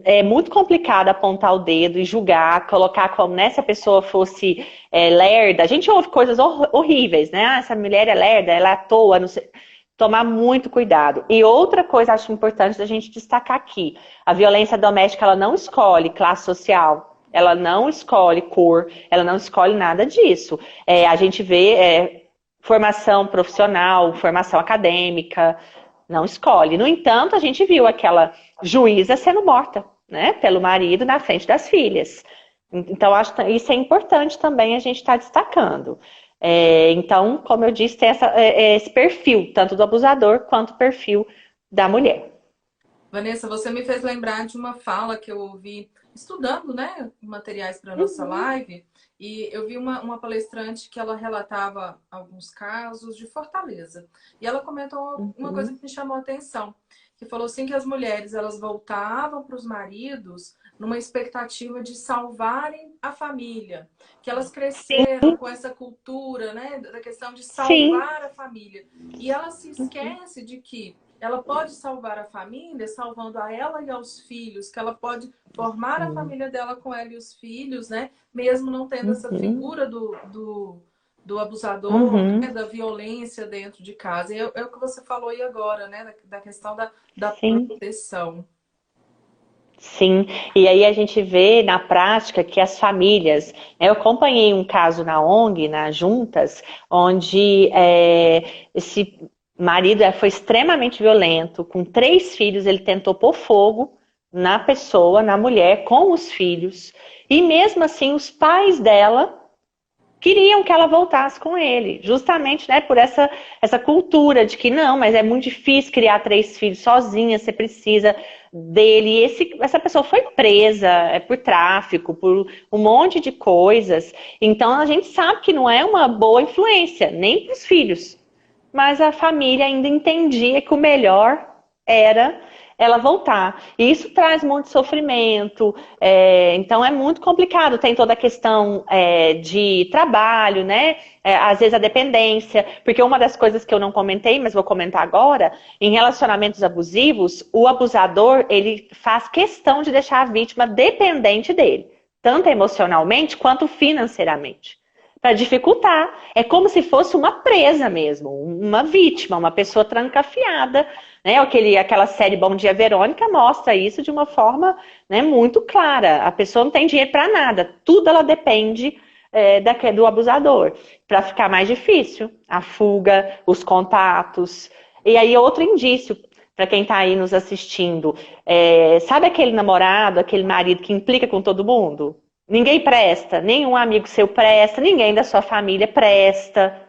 C: É muito complicado apontar o dedo e julgar, colocar como se a pessoa fosse lerda. A gente ouve coisas horríveis, né? Essa mulher é lerda, ela é à toa, não sei. Tomar muito cuidado. E outra coisa acho importante da gente destacar aqui. A violência doméstica, ela não escolhe classe social, ela não escolhe cor, ela não escolhe nada disso. A gente vê formação profissional, formação acadêmica, não escolhe. No entanto, a gente viu aquela juíza sendo morta, né, pelo marido na frente das filhas. Então, acho que isso é importante também a gente estar destacando. Então, como eu disse, tem esse perfil, tanto do abusador quanto o perfil da mulher.
A: Vanessa, você me fez lembrar de uma fala que eu ouvi estudando, né, materiais para nossa live, e eu vi uma palestrante que ela relatava alguns casos de Fortaleza. E ela comentou uma coisa que me chamou a atenção, que falou assim que as mulheres elas voltavam para os maridos numa expectativa de salvarem a família, que elas cresceram com essa cultura, né, da questão de salvar a família. E ela se esquece de que ela pode salvar a família salvando a ela e aos filhos, que ela pode formar a família dela com ela e os filhos, né? Mesmo não tendo essa figura do abusador, né? Da violência dentro de casa. E é o que você falou aí agora, né? Da questão da proteção.
C: Sim, e aí a gente vê na prática que as famílias... Eu acompanhei um caso na ONG, na Juntas, onde esse marido foi extremamente violento, com 3 filhos, ele tentou pôr fogo na pessoa, na mulher, com os filhos, e mesmo assim os pais dela queriam que ela voltasse com ele, justamente, né, por essa cultura de que não, mas é muito difícil criar 3 filhos sozinha, você precisa dele. E essa pessoa foi presa por tráfico, por um monte de coisas, então a gente sabe que não é uma boa influência, nem para os filhos. Mas a família ainda entendia que o melhor era ela voltar. E isso traz muito sofrimento, então é muito complicado. Tem toda a questão de trabalho, né? Às vezes a dependência, porque uma das coisas que eu não comentei, mas vou comentar agora, em relacionamentos abusivos, o abusador, ele faz questão de deixar a vítima dependente dele, tanto emocionalmente quanto financeiramente, para dificultar. É como se fosse uma presa mesmo, uma vítima, uma pessoa trancafiada, né? Aquela série Bom Dia Verônica mostra isso de uma forma, né, muito clara. A pessoa não tem dinheiro para nada, tudo ela depende do abusador, para ficar mais difícil. A fuga, os contatos. E aí outro indício, para quem está aí nos assistindo, sabe aquele namorado, aquele marido que implica com todo mundo? Ninguém presta, nenhum amigo seu presta, ninguém da sua família presta.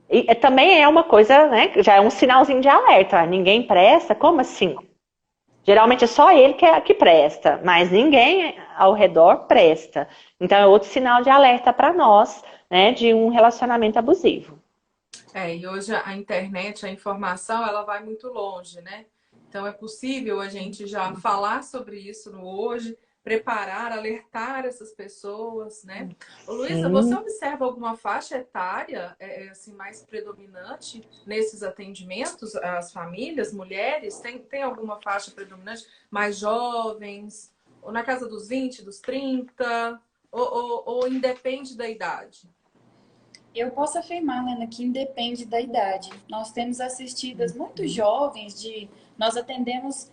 C: E também é uma coisa, né? Já é um sinalzinho de alerta. Ninguém presta? Como assim? Geralmente é só ele que presta, mas ninguém ao redor presta. Então é outro sinal de alerta para nós, né? De um relacionamento abusivo.
A: E hoje a internet, a informação, ela vai muito longe, né? Então é possível a gente já falar sobre isso no hoje, preparar, alertar essas pessoas, né? Ô, Luísa, você observa alguma faixa etária assim, mais predominante nesses atendimentos às famílias, mulheres? Tem alguma faixa predominante? Mais jovens? Ou na casa dos 20, dos 30? Ou independe da idade?
D: Eu posso afirmar, Lena, que independe da idade. Nós temos assistidas muito jovens, nós atendemos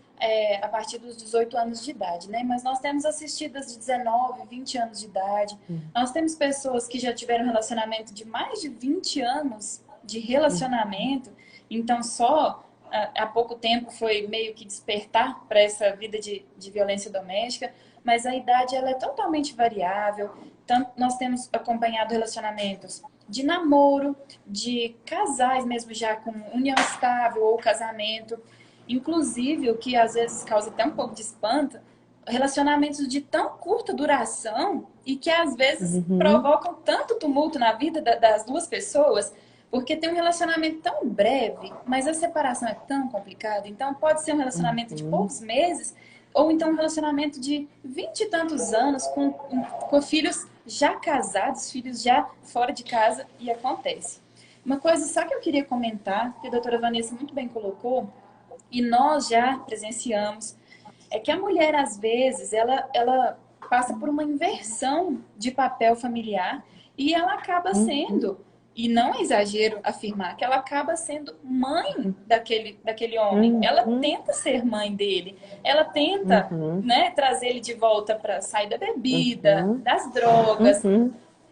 D: a partir dos 18 anos de idade, né? Mas nós temos assistidas de 19, 20 anos de idade. Nós temos pessoas que já tiveram relacionamento de mais de 20 anos de relacionamento. Então, só há pouco tempo foi meio que despertar para essa vida de violência doméstica. Mas a idade, ela é totalmente variável. Tanto nós temos acompanhado relacionamentos de namoro, de casais mesmo já com união estável ou casamento. Inclusive, o que às vezes causa até um pouco de espanto, relacionamentos de tão curta duração e que às vezes provocam tanto tumulto na vida das duas pessoas, porque tem um relacionamento tão breve, mas a separação é tão complicada. Então, pode ser um relacionamento de poucos meses, ou então um relacionamento de 20 e tantos anos, com filhos já casados, filhos já fora de casa, e acontece. Uma coisa só que eu queria comentar, que a doutora Vanessa muito bem colocou, e nós já presenciamos, é que a mulher, às vezes, ela passa por uma inversão de papel familiar e ela acaba sendo, e não é exagero afirmar, que ela acaba sendo mãe daquele homem. Ela tenta ser mãe dele, ela tenta né, trazer ele de volta para sair da bebida, das drogas.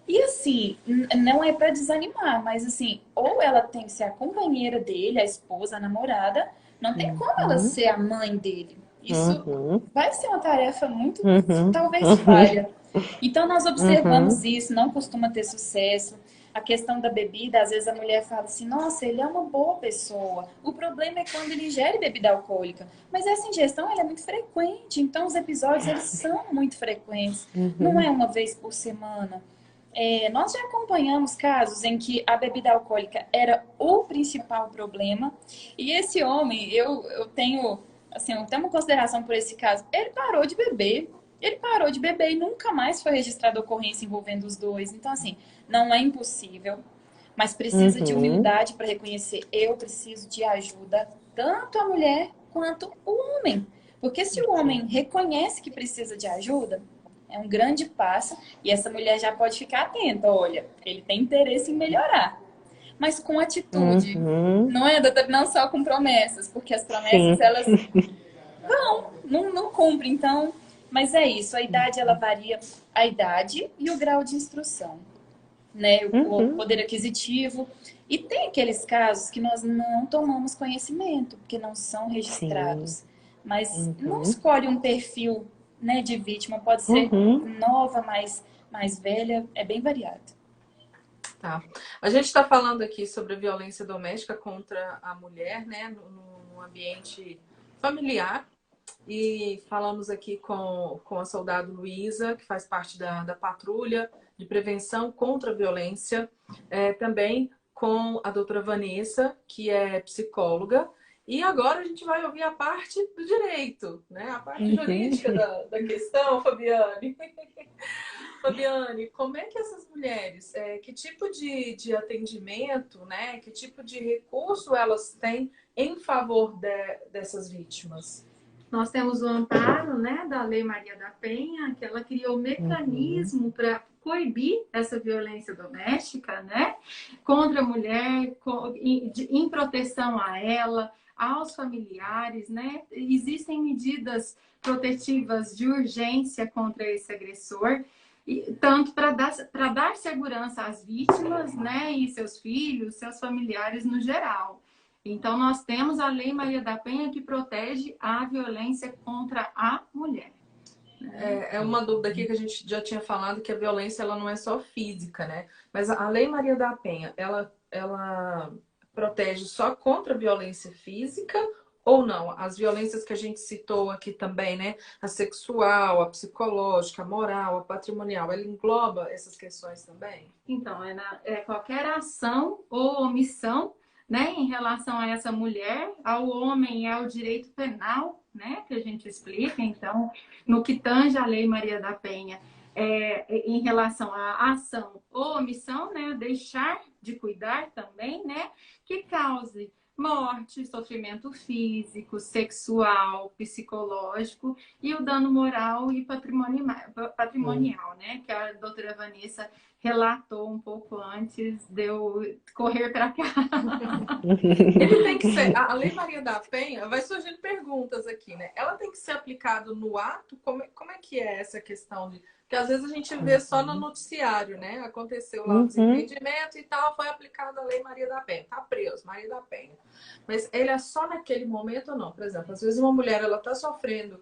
D: E assim, não é para desanimar, mas assim, ou ela tem que ser a companheira dele, a esposa, a namorada, não tem como ela ser a mãe dele. Isso vai ser uma tarefa muito, talvez falha. Então nós observamos isso, não costuma ter sucesso. A questão da bebida, às vezes a mulher fala assim, nossa, ele é uma boa pessoa. O problema é quando ele ingere bebida alcoólica. Mas essa ingestão, ela é muito frequente, então os episódios, eles são muito frequentes. Não é uma vez por semana. Nós já acompanhamos casos em que a bebida alcoólica era o principal problema. E esse homem, eu tenho uma consideração por esse caso. Ele parou de beber. Ele parou de beber e nunca mais foi registrada ocorrência envolvendo os dois. Então, assim, não é impossível, mas precisa de humildade para reconhecer. Eu preciso de ajuda, tanto a mulher quanto o homem. Porque se o homem reconhece que precisa de ajuda, é um grande passo e essa mulher já pode ficar atenta. Olha, ele tem interesse em melhorar, mas com atitude. Não é, doutor? Não só com promessas, porque as promessas, elas não cumprem. Então, mas é isso, a idade, ela varia, a idade e o grau de instrução, né? O poder aquisitivo. E tem aqueles casos que nós não tomamos conhecimento, porque não são registrados. Mas não escolhe um perfil, né, de vítima, pode ser nova, mais velha, é bem variado.
A: Tá. A gente está falando aqui sobre a violência doméstica contra a mulher, né, no ambiente familiar. E falamos aqui com a soldado Luísa, que faz parte da patrulha de prevenção contra a violência. Também com a doutora Vanessa, que é psicóloga. E agora a gente vai ouvir a parte do direito, né? A parte jurídica da questão, Fabiane. Fabiane, como é que essas mulheres, que tipo de atendimento, né? Que tipo de recurso elas têm em favor dessas vítimas?
B: Nós temos o amparo, né, da Lei Maria da Penha, que ela criou um mecanismo para coibir essa violência doméstica, né, contra a mulher, em proteção a ela, aos familiares, né? Existem medidas protetivas de urgência contra esse agressor, tanto para dar segurança às vítimas, né, e seus filhos, seus familiares no geral. Então, nós temos a Lei Maria da Penha que protege a violência contra a mulher.
A: É uma dúvida aqui que a gente já tinha falado, que a violência ela não é só física, né? Mas a Lei Maria da Penha, ela protege só contra a violência física ou não? As violências que a gente citou aqui também, né? A sexual, a psicológica, a moral, a patrimonial, ela engloba essas questões também?
B: Então, é qualquer ação ou omissão, né, em relação a essa mulher. Ao homem é o direito penal, né, que a gente explica. Então, no que tange a Lei Maria da Penha, em relação à ação ou omissão, né, deixar de cuidar também, né, que cause morte, sofrimento físico, sexual, psicológico e o dano moral e patrimonial, né, que a doutora Vanessa relatou um pouco antes de eu correr para cá.
A: Ele tem que ser, a Lei Maria da Penha, vai surgindo perguntas aqui, né? Ela tem que ser aplicada no ato? Como é que é essa questão de... Porque às vezes a gente vê só no noticiário, né? Aconteceu lá o desentendimento e tal, foi aplicada a Lei Maria da Penha. Tá preso, Maria da Penha. Mas ele é só naquele momento ou não? Por exemplo, às vezes uma mulher, ela tá sofrendo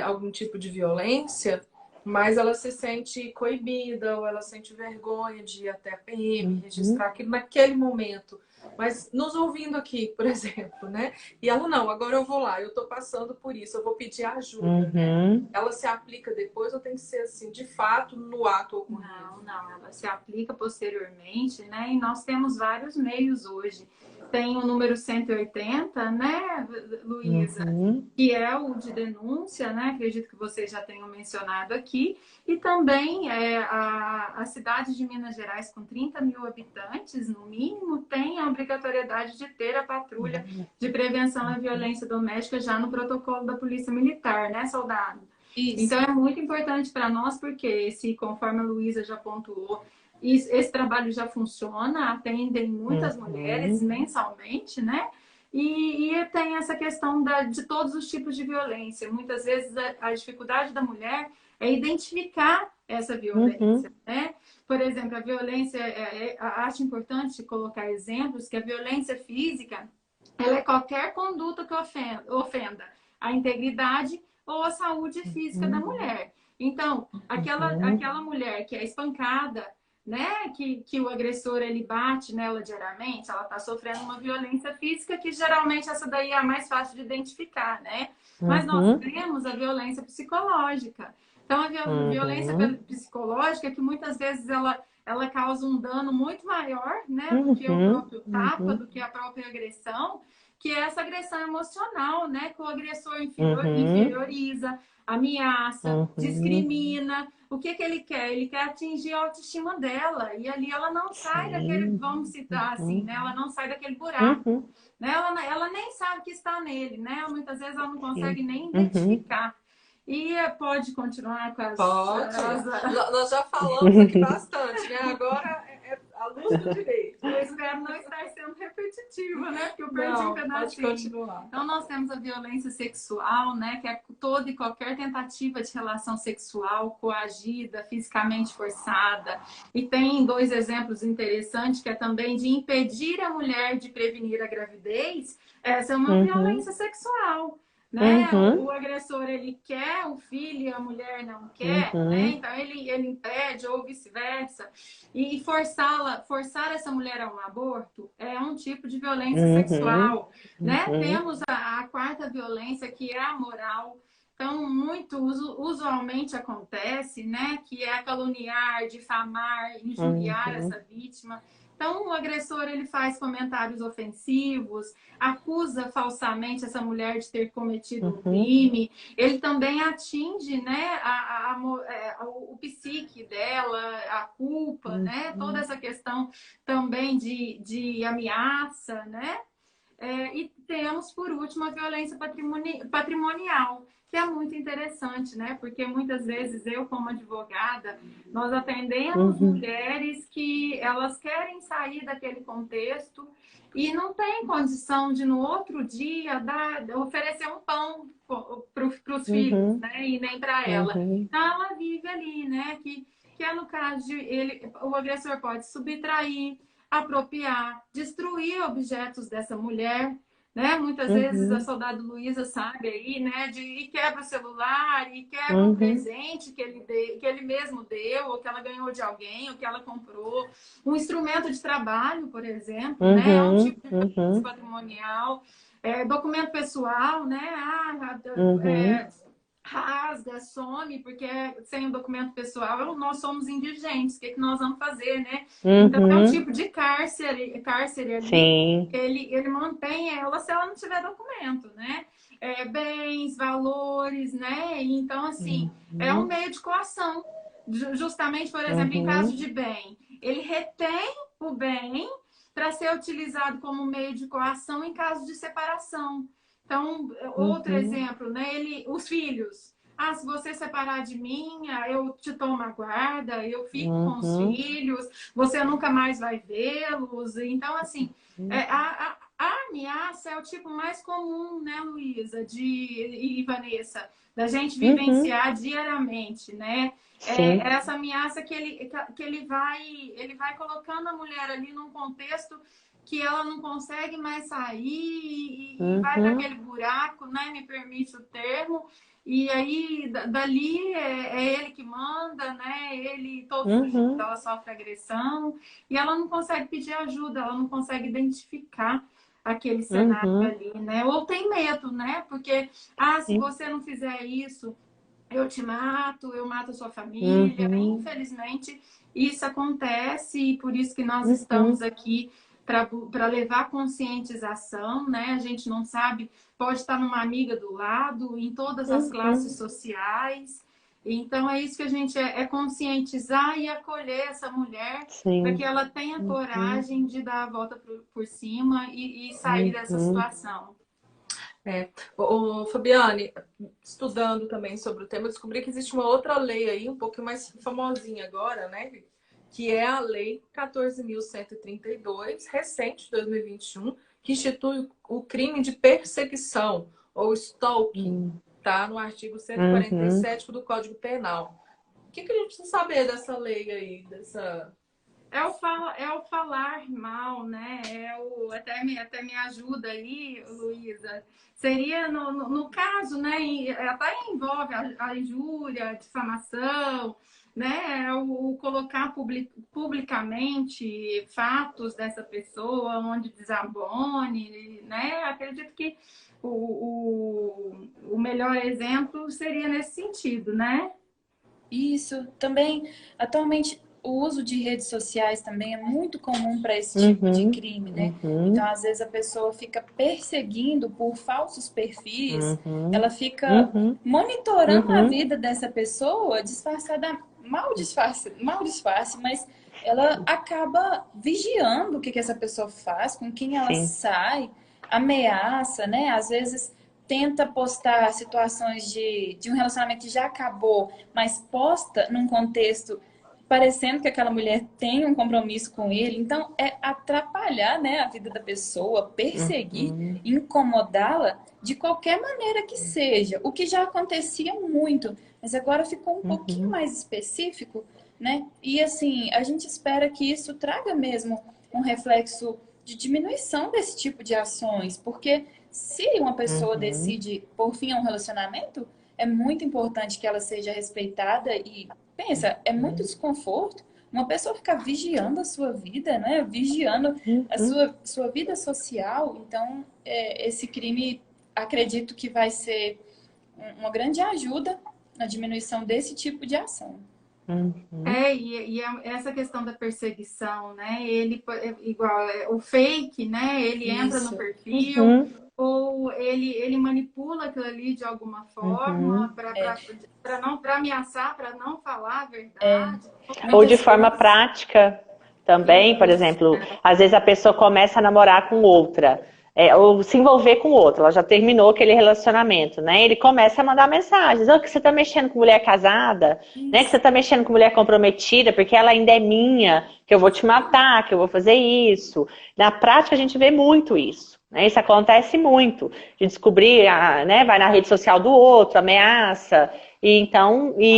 A: algum tipo de violência, mas ela se sente coibida ou ela sente vergonha de ir até a PM, registrar aquilo naquele momento. Mas nos ouvindo aqui, por exemplo, né? E ela, não, agora eu vou lá, eu tô passando por isso, eu vou pedir ajuda, né? Ela se aplica depois ou tem que ser assim, de fato, no ato ocorrido?
B: Não, ela se aplica posteriormente, né? E nós temos vários meios hoje. Tem o número 180, né, Luísa? Que é o de denúncia, né? Acredito que vocês já tenham mencionado aqui. E também a cidade de Minas Gerais, com 30 mil habitantes, no mínimo, tem a obrigatoriedade de ter a patrulha de prevenção à violência doméstica já no protocolo da Polícia Militar, né, soldado? Isso. Então, é muito importante para nós, porque, conforme a Luísa já pontuou, esse trabalho já funciona, atendem muitas mulheres mensalmente, né? E tem essa questão de todos os tipos de violência. Muitas vezes a dificuldade da mulher é identificar essa violência, né? Por exemplo, a violência, acho importante colocar exemplos, que a violência física, ela é qualquer conduta que ofenda a integridade ou a saúde física da mulher. Então, aquela mulher que é espancada, né, que o agressor ele bate nela diariamente, ela está sofrendo uma violência física, que geralmente essa daí é a mais fácil de identificar, né? Mas nós temos a violência psicológica. Então, a violência psicológica, que muitas vezes ela causa um dano muito maior, né, do que o próprio tapa, do que a própria agressão, que é essa agressão emocional, né, que o agressor inferioriza, ameaça, discrimina. O que ele quer? Ele quer atingir a autoestima dela. E ali ela não sai daquele, vamos citar assim, né? Ela não sai daquele buraco. Né? Ela nem sabe que está nele, né? Muitas vezes ela não consegue nem identificar. E pode continuar com as...
A: Pode. Nós já falamos aqui bastante, né? Agora é a luz do direito.
B: Eu espero não estar sendo repetitiva, né? Porque eu perdi um pedacinho.
A: Pode continuar.
B: Então, nós temos a violência sexual, né? Que é toda e qualquer tentativa de relação sexual coagida, fisicamente forçada. E tem 2 exemplos interessantes, que é também de impedir a mulher de prevenir a gravidez. Essa é uma violência sexual. Né? O agressor, ele quer o filho e a mulher não quer, né? Então ele impede ou vice-versa. E forçar essa mulher a um aborto é um tipo de violência sexual, né? Temos a 4ª violência, que é a moral. Então, usualmente acontece, né? Que é caluniar, difamar, injuriar essa vítima. Então, o agressor, ele faz comentários ofensivos, acusa falsamente essa mulher de ter cometido um crime. Ele também atinge, né, o psique dela, a culpa, né? Toda essa questão também de ameaça, né? E temos, por último, a violência patrimonial, que é muito interessante, né? Porque muitas vezes eu, como advogada, nós atendemos mulheres que elas querem sair daquele contexto e não têm condição de, no outro dia, oferecer um pão para os filhos, né? E nem para ela. Então, ela vive ali, né? Que é no caso de o agressor pode subtrair, apropriar, destruir objetos dessa mulher, né? Muitas vezes a soldado Luísa sabe aí, né? E quebra o celular, e quebra um presente que ele mesmo deu, ou que ela ganhou de alguém, ou que ela comprou. Um instrumento de trabalho, por exemplo, né? É um tipo de violência patrimonial. Documento pessoal, né? Rasga, some, porque sem o documento pessoal nós somos indigentes. O que nós vamos fazer, né? Então é um tipo de cárcere ali. Ele mantém ela se ela não tiver documento, né? Bens, valores, né? Então, assim, é um meio de coação. Justamente, por exemplo, em caso de bem, ele retém o bem para ser utilizado como meio de coação em caso de separação. Então, outro exemplo, né? Os filhos. Se você separar de mim, eu te tomo a guarda, eu fico com os filhos, você nunca mais vai vê-los. Então, assim, a ameaça é o tipo mais comum, né, Luísa e Vanessa, da gente vivenciar diariamente, né? Essa ameaça que ele vai colocando a mulher ali num contexto que ela não consegue mais sair e vai para aquele buraco, né? Me permite o termo. E aí, dali, é ele que manda, né? Ele, todos os dias, ela sofre agressão. E ela não consegue pedir ajuda, ela não consegue identificar aquele cenário ali, né? Ou tem medo, né? Porque, se você não fizer isso, eu te mato, eu mato a sua família. Infelizmente, isso acontece e por isso que nós estamos aqui para levar conscientização, né? A gente não sabe, pode estar numa amiga do lado, em todas as classes sociais. Então, é isso que a gente é conscientizar e acolher essa mulher para que ela tenha coragem de dar a volta por cima e sair dessa situação.
A: Fabiane, estudando também sobre o tema, eu descobri que existe uma outra lei aí, um pouquinho mais famosinha agora, né? Que é a Lei 14.132, recente, de 2021, que institui o crime de perseguição, ou stalking, tá? No artigo 147 do Código Penal. O que a gente precisa saber dessa lei aí, dessa...
B: É o falar mal, né? Até me ajuda aí, Luísa. Seria, no caso, né? Até envolve a injúria, a difamação, né? O colocar publicamente fatos dessa pessoa, onde desabone, né? Acredito que o melhor exemplo seria nesse sentido, né?
D: Isso. Também, atualmente, o uso de redes sociais também é muito comum para esse tipo de crime, né? Então, às vezes, a pessoa fica perseguindo por falsos perfis, ela fica monitorando a vida dessa pessoa, disfarçada, mal disfarce, mas ela acaba vigiando o que essa pessoa faz, com quem ela sai, ameaça, né? Às vezes tenta postar situações de um relacionamento que já acabou, mas posta num contexto parecendo que aquela mulher tem um compromisso com ele. Então, é atrapalhar, né, a vida da pessoa, perseguir, incomodá-la de qualquer maneira que seja. O que já acontecia muito, mas agora ficou um pouquinho mais específico, né? E, assim, a gente espera que isso traga mesmo um reflexo de diminuição desse tipo de ações, porque se uma pessoa decide por fim a um relacionamento, é muito importante que ela seja respeitada e, pensa, é muito desconforto uma pessoa ficar vigiando a sua vida, né? Vigiando a sua vida social. Então, esse crime, acredito que vai ser uma grande ajuda na diminuição desse tipo de ação.
B: Essa questão da perseguição, né? Ele, igual, o fake, né? Ele entra no perfil, ou ele manipula aquilo ali de alguma forma para ameaçar, para não falar a verdade.
C: Ou de forma prática também, por exemplo, às vezes a pessoa começa a namorar com outra. Ou se envolver com outra, ela já terminou aquele relacionamento, né? Ele começa a mandar mensagens, que você tá mexendo com mulher casada, né? Que você tá mexendo com mulher comprometida, porque ela ainda é minha, que eu vou te matar, que eu vou fazer isso. Na prática a gente vê muito isso, né? Isso acontece muito, de descobrir, né? Vai na rede social do outro, ameaça. E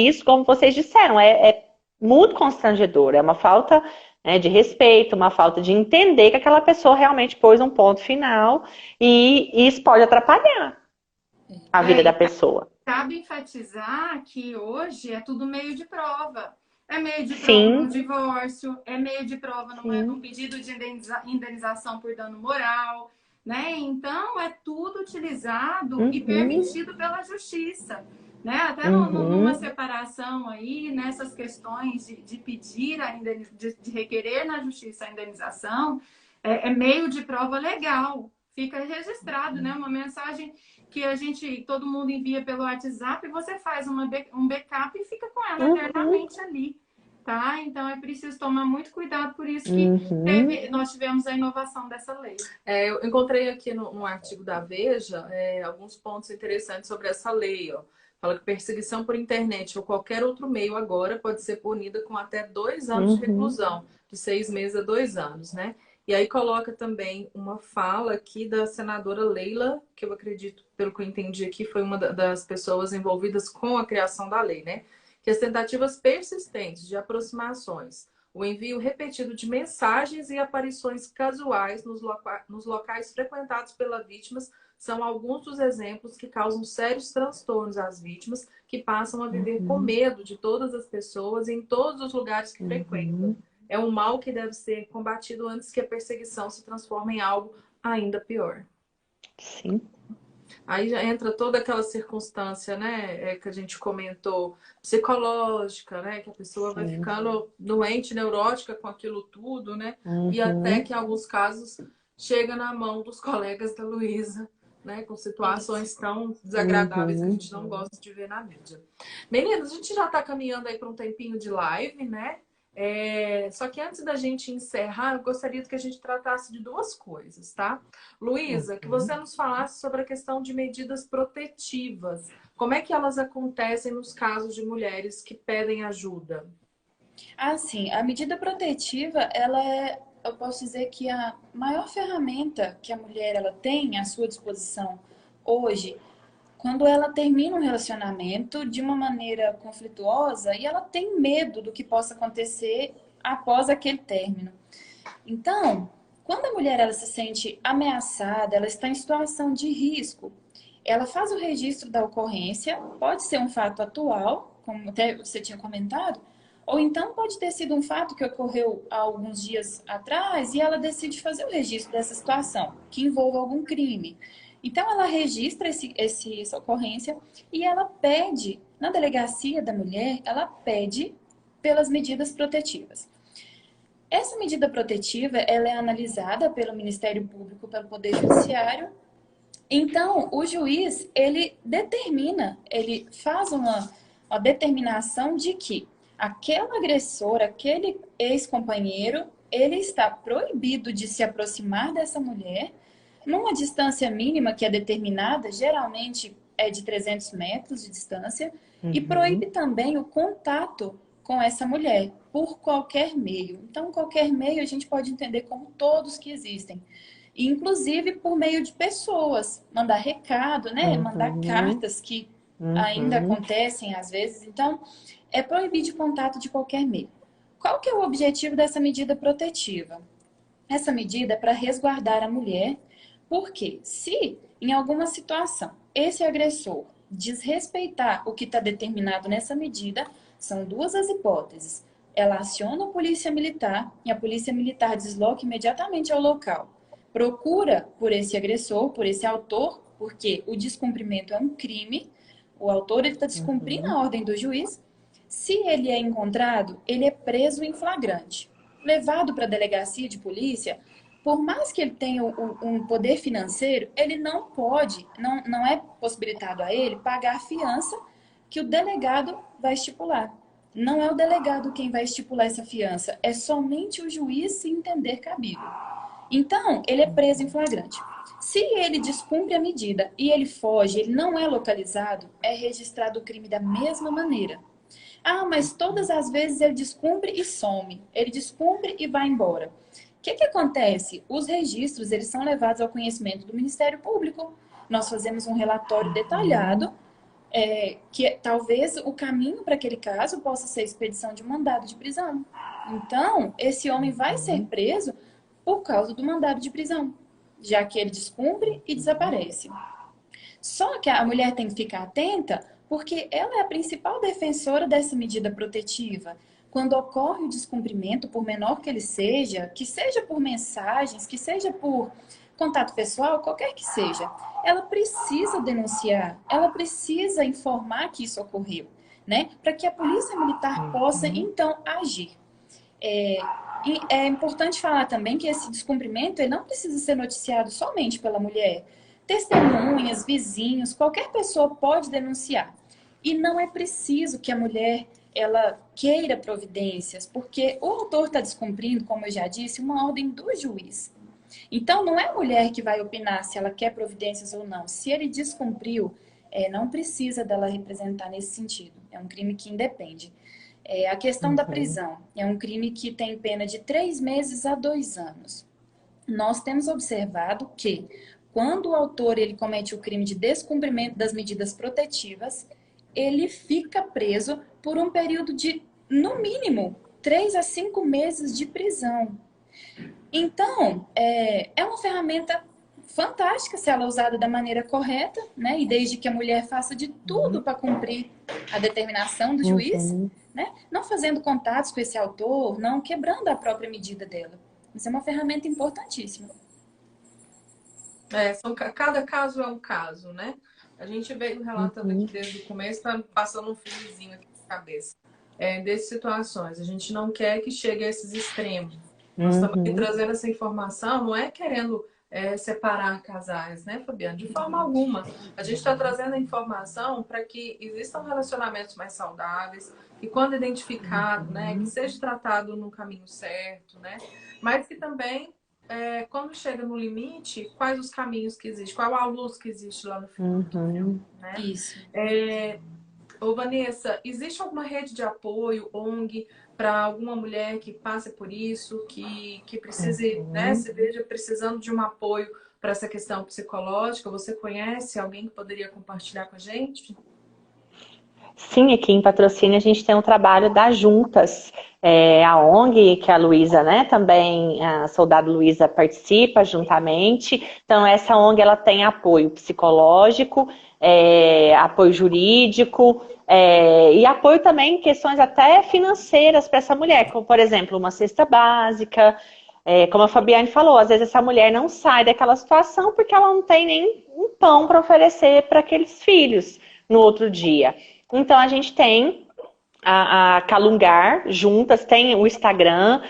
C: isso, como vocês disseram, é muito constrangedor, é uma falta, né, de respeito, uma falta de entender que aquela pessoa realmente pôs um ponto final e isso pode atrapalhar a vida da pessoa.
B: Cabe enfatizar que hoje é tudo meio de prova. É meio de prova no divórcio, é meio de prova num pedido de indenização por dano moral, né? Então, é tudo utilizado e permitido pela justiça. Né? Até numa separação aí, nessas questões de pedir, de requerer na justiça a indenização, é meio de prova legal. Fica registrado, né? Uma mensagem que todo mundo envia pelo WhatsApp, você faz um backup e fica com ela eternamente ali. Tá? Então é preciso tomar muito cuidado, por isso que nós tivemos a inovação dessa lei.
A: Eu encontrei aqui no artigo da Veja alguns pontos interessantes sobre essa lei, ó. Fala que perseguição por internet ou qualquer outro meio agora pode ser punida com até 2 anos de reclusão, de 6 meses a 2 anos, né? E aí coloca também uma fala aqui da senadora Leila, que eu acredito, pelo que eu entendi aqui, foi uma das pessoas envolvidas com a criação da lei, né? Que as tentativas persistentes de aproximações, o envio repetido de mensagens e aparições casuais nos locais frequentados pelas vítimas são alguns dos exemplos que causam sérios transtornos às vítimas que passam a viver com medo de todas as pessoas em todos os lugares que frequentam. É um mal que deve ser combatido antes que a perseguição se transforme em algo ainda pior.
C: Sim.
A: Aí já entra toda aquela circunstância, né, que a gente comentou, psicológica, né, que a pessoa vai ficando doente, neurótica com aquilo tudo, né, e até que em alguns casos chega na mão dos colegas da Luísa, né, com situações tão desagradáveis que a gente não gosta de ver na mídia. Meninas, a gente já está caminhando aí para um tempinho de live, né? Só que antes da gente encerrar, eu gostaria que a gente tratasse de 2 coisas, tá? Luísa, que você nos falasse sobre a questão de medidas protetivas. Como é que elas acontecem nos casos de mulheres que pedem ajuda?
D: Sim, a medida protetiva, eu posso dizer que a maior ferramenta que a mulher ela tem à sua disposição hoje, quando ela termina um relacionamento de uma maneira conflituosa e ela tem medo do que possa acontecer após aquele término. Então, quando a mulher ela se sente ameaçada, ela está em situação de risco, ela faz o registro da ocorrência, pode ser um fato atual, como até você tinha comentado, ou então pode ter sido um fato que ocorreu há alguns dias atrás e ela decide fazer o registro dessa situação, que envolva algum crime. Então, ela registra essa ocorrência e ela pede, na delegacia da mulher, ela pede pelas medidas protetivas. Essa medida protetiva, ela é analisada pelo Ministério Público, pelo Poder Judiciário. Então, o juiz, ele determina, ele faz uma determinação de que aquele agressor, aquele ex-companheiro, ele está proibido de se aproximar dessa mulher numa distância mínima que é determinada, geralmente é de 300 metros de distância, e proíbe também o contato com essa mulher, por qualquer meio. Então, qualquer meio a gente pode entender como todos que existem. Inclusive por meio de pessoas, mandar recado, né? Mandar cartas que ainda acontecem às vezes. Então, é proibir de contato de qualquer meio. Qual que é o objetivo dessa medida protetiva? Essa medida é para resguardar a mulher. Porque se, em alguma situação, esse agressor desrespeitar o que está determinado nessa medida, são 2 as hipóteses. Ela aciona a polícia militar e a polícia militar desloca imediatamente ao local. Procura por esse agressor, por esse autor, porque o descumprimento é um crime. O autor está descumprindo a ordem do juiz. Se ele é encontrado, ele é preso em flagrante. Levado para a delegacia de polícia, por mais que ele tenha um poder financeiro, ele não pode, não é possibilitado a ele pagar a fiança que o delegado vai estipular. Não é o delegado quem vai estipular essa fiança, é somente o juiz se entender cabível. Então, ele é preso em flagrante. Se ele descumpre a medida e ele foge, ele não é localizado, é registrado o crime da mesma maneira. Ah, mas todas as vezes ele descumpre e some. Ele descumpre e vai embora. O que acontece? Os registros, eles são levados ao conhecimento do Ministério Público. Nós fazemos um relatório detalhado, que talvez o caminho para aquele caso possa ser a expedição de mandado de prisão. Então, esse homem vai ser preso por causa do mandado de prisão, já que ele descumpre e desaparece. Só que a mulher tem que ficar atenta, porque ela é a principal defensora dessa medida protetiva. Quando ocorre o descumprimento, por menor que ele seja, que seja por mensagens, que seja por contato pessoal, qualquer que seja, ela precisa denunciar, ela precisa informar que isso ocorreu, né? Para que a polícia militar possa, então, agir. E é importante falar também que esse descumprimento ele não precisa ser noticiado somente pela mulher. Testemunhas, vizinhos, qualquer pessoa pode denunciar. E não é preciso que a mulher ela queira providências, porque o autor está descumprindo, como eu já disse, uma ordem do juiz. Então, não é a mulher que vai opinar se ela quer providências ou não. Se ele descumpriu, não precisa dela representar nesse sentido. É um crime que independe. A questão da prisão é um crime que tem pena de 3 meses a 2 anos. Nós temos observado que, quando o autor ele comete o crime de descumprimento das medidas protetivas, ele fica preso por um período de, no mínimo, 3 a 5 meses de prisão. Então, é uma ferramenta fantástica se ela é usada da maneira correta, né? E desde que a mulher faça de tudo para cumprir a determinação do juiz, né? Não fazendo contatos com esse autor, não quebrando a própria medida dela. Isso é uma ferramenta importantíssima.
A: Cada caso é um caso, né? A gente veio relatando aqui desde o começo, tá passando um filmezinho aqui na cabeça. Dessas situações. A gente não quer que chegue a esses extremos. Nós estamos aqui trazendo essa informação, não é querendo separar casais, né, Fabiana? De forma alguma. A gente está trazendo a informação para que existam relacionamentos mais saudáveis, que quando identificado, né, que seja tratado no caminho certo, né? Mas que também, quando chega no limite, quais os caminhos que existem, qual a luz que existe lá no final do túnel, né?
D: Isso.
A: Ô, Vanessa, existe alguma rede de apoio, ONG, para alguma mulher que passe por isso, que precise, né, se veja precisando de um apoio para essa questão psicológica? Você conhece alguém que poderia compartilhar com a gente?
C: Sim, aqui em Patrocínio a gente tem um trabalho das juntas. A ONG, que a Luísa, né, também, a Soldado Luísa participa juntamente. Então, essa ONG, ela tem apoio psicológico, apoio jurídico, e apoio também em questões até financeiras para essa mulher, como, por exemplo, uma cesta básica. Como a Fabiane falou, às vezes essa mulher não sai daquela situação porque ela não tem nem um pão para oferecer para aqueles filhos no outro dia. Então, a gente tem a Calungar juntas, tem o Instagram,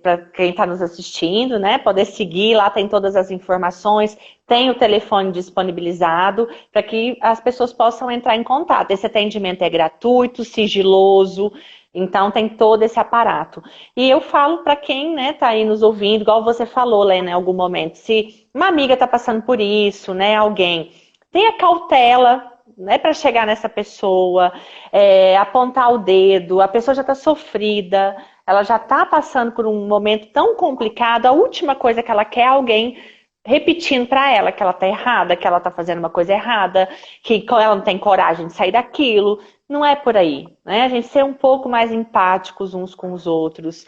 C: para quem está nos assistindo, né, poder seguir, lá tem todas as informações, tem o telefone disponibilizado para que as pessoas possam entrar em contato. Esse atendimento é gratuito, sigiloso, então tem todo esse aparato. E eu falo para quem, né, tá aí nos ouvindo, igual você falou, Lena, em algum momento, se uma amiga está passando por isso, né, alguém, tenha cautela, né, para chegar nessa pessoa, apontar o dedo, a pessoa já está sofrida, ela já está passando por um momento tão complicado, a última coisa que ela quer é alguém repetindo para ela que ela está errada, que ela está fazendo uma coisa errada, que ela não tem coragem de sair daquilo. Não é por aí, né? A gente ser um pouco mais empáticos uns com os outros,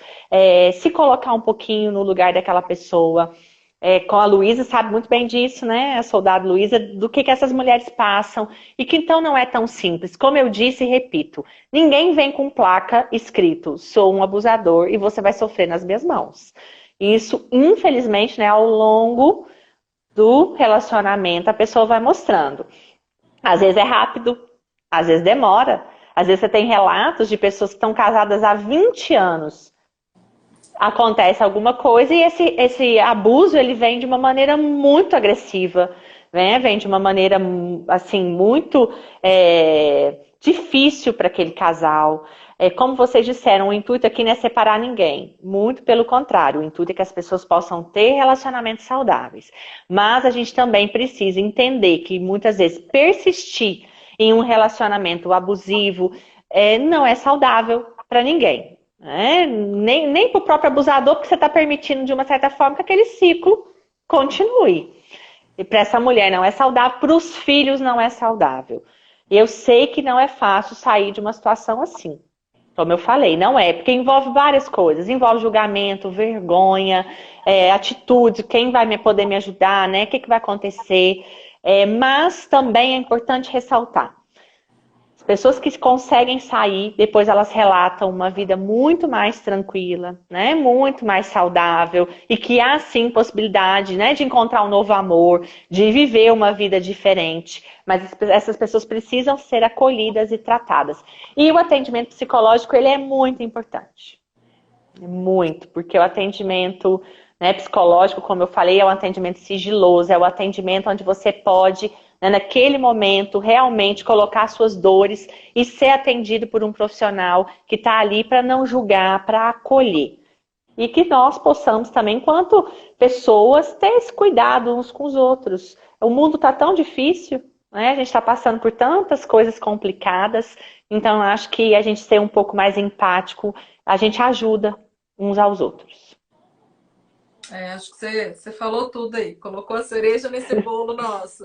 C: se colocar um pouquinho no lugar daquela pessoa. Com a Luísa, sabe muito bem disso, né? A Soldado Luísa, do que essas mulheres passam e que então não é tão simples. Como eu disse e repito, ninguém vem com placa escrito, sou um abusador e você vai sofrer nas minhas mãos. Isso, infelizmente, né, ao longo do relacionamento, a pessoa vai mostrando. Às vezes é rápido, às vezes demora, Às vezes você tem relatos de pessoas que estão casadas há 20 anos. Acontece alguma coisa e esse abuso, ele vem de uma maneira muito agressiva, né? Vem de uma maneira, assim, muito difícil para aquele casal. Como vocês disseram, o intuito aqui não é separar ninguém. Muito pelo contrário, o intuito é que as pessoas possam ter relacionamentos saudáveis. Mas a gente também precisa entender que muitas vezes persistir em um relacionamento abusivo não é saudável para ninguém. Nem para o próprio abusador, porque você está permitindo de uma certa forma que aquele ciclo continue. E para essa mulher não é saudável, para os filhos não é saudável. E eu sei que não é fácil sair de uma situação assim. Como eu falei, não é, porque envolve várias coisas, envolve julgamento, vergonha, atitude, quem vai poder me ajudar, né? O que vai acontecer, mas também é importante ressaltar, as pessoas que conseguem sair, depois elas relatam uma vida muito mais tranquila, né? Muito mais saudável, e que há sim possibilidade, né, de encontrar um novo amor, de viver uma vida diferente. Mas essas pessoas precisam ser acolhidas e tratadas. E o atendimento psicológico, ele é muito importante. Muito, porque o atendimento, né, psicológico, como eu falei, é um atendimento sigiloso, é o atendimento onde você pode, né, naquele momento, realmente colocar suas dores e ser atendido por um profissional que está ali para não julgar, para acolher. E que nós possamos também, enquanto pessoas, ter esse cuidado uns com os outros. O mundo está tão difícil, né? A gente está passando por tantas coisas complicadas, então acho que a gente ser um pouco mais empático, a gente ajuda uns aos outros.
A: Acho que você falou tudo aí, colocou a cereja nesse bolo nosso.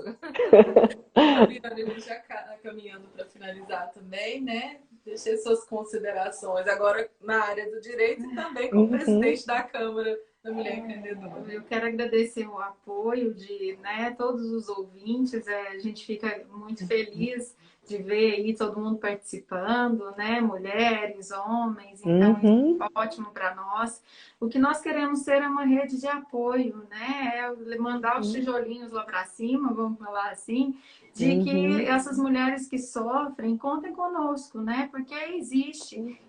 A: A gente já caminhando para finalizar também, né? Deixei suas considerações agora na área do direito e também como presidente da Câmara da Mulher Empreendedora.
B: Eu quero agradecer o apoio de, né, todos os ouvintes, a gente fica muito feliz de ver aí todo mundo participando, né? Mulheres, homens, então isso é ótimo para nós. O que nós queremos ser é uma rede de apoio, né? É mandar os tijolinhos lá para cima, vamos falar assim, de que essas mulheres que sofrem contem conosco, né? Porque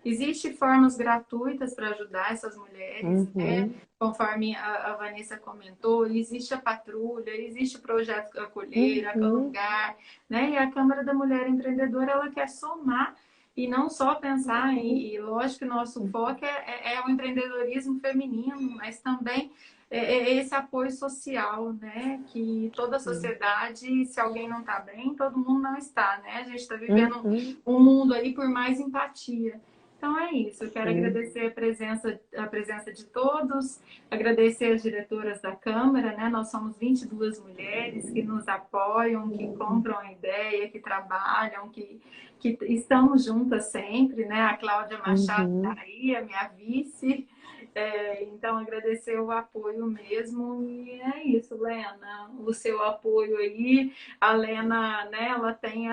B: existe formas gratuitas para ajudar essas mulheres, né? Conforme a Vanessa comentou, existe a patrulha, existe o projeto Acolher, Acolher, né? E a Câmara da Mulher Empreendedora, ela quer somar e não só pensar e lógico que o nosso foco é o empreendedorismo feminino, mas também esse apoio social, né? Que toda a sociedade, se alguém não está bem, todo mundo não está, né? A gente está vivendo um mundo aí por mais empatia. Então é isso, eu quero agradecer a presença de todos, agradecer as diretoras da Câmara, né? Nós somos 22 mulheres que nos apoiam, que compram a ideia, que trabalham, que estamos juntas sempre, né? A Cláudia Machado está aí, a minha vice. Então, agradecer o apoio mesmo, e é isso, Lena, o seu apoio aí. A Lena, né, ela tem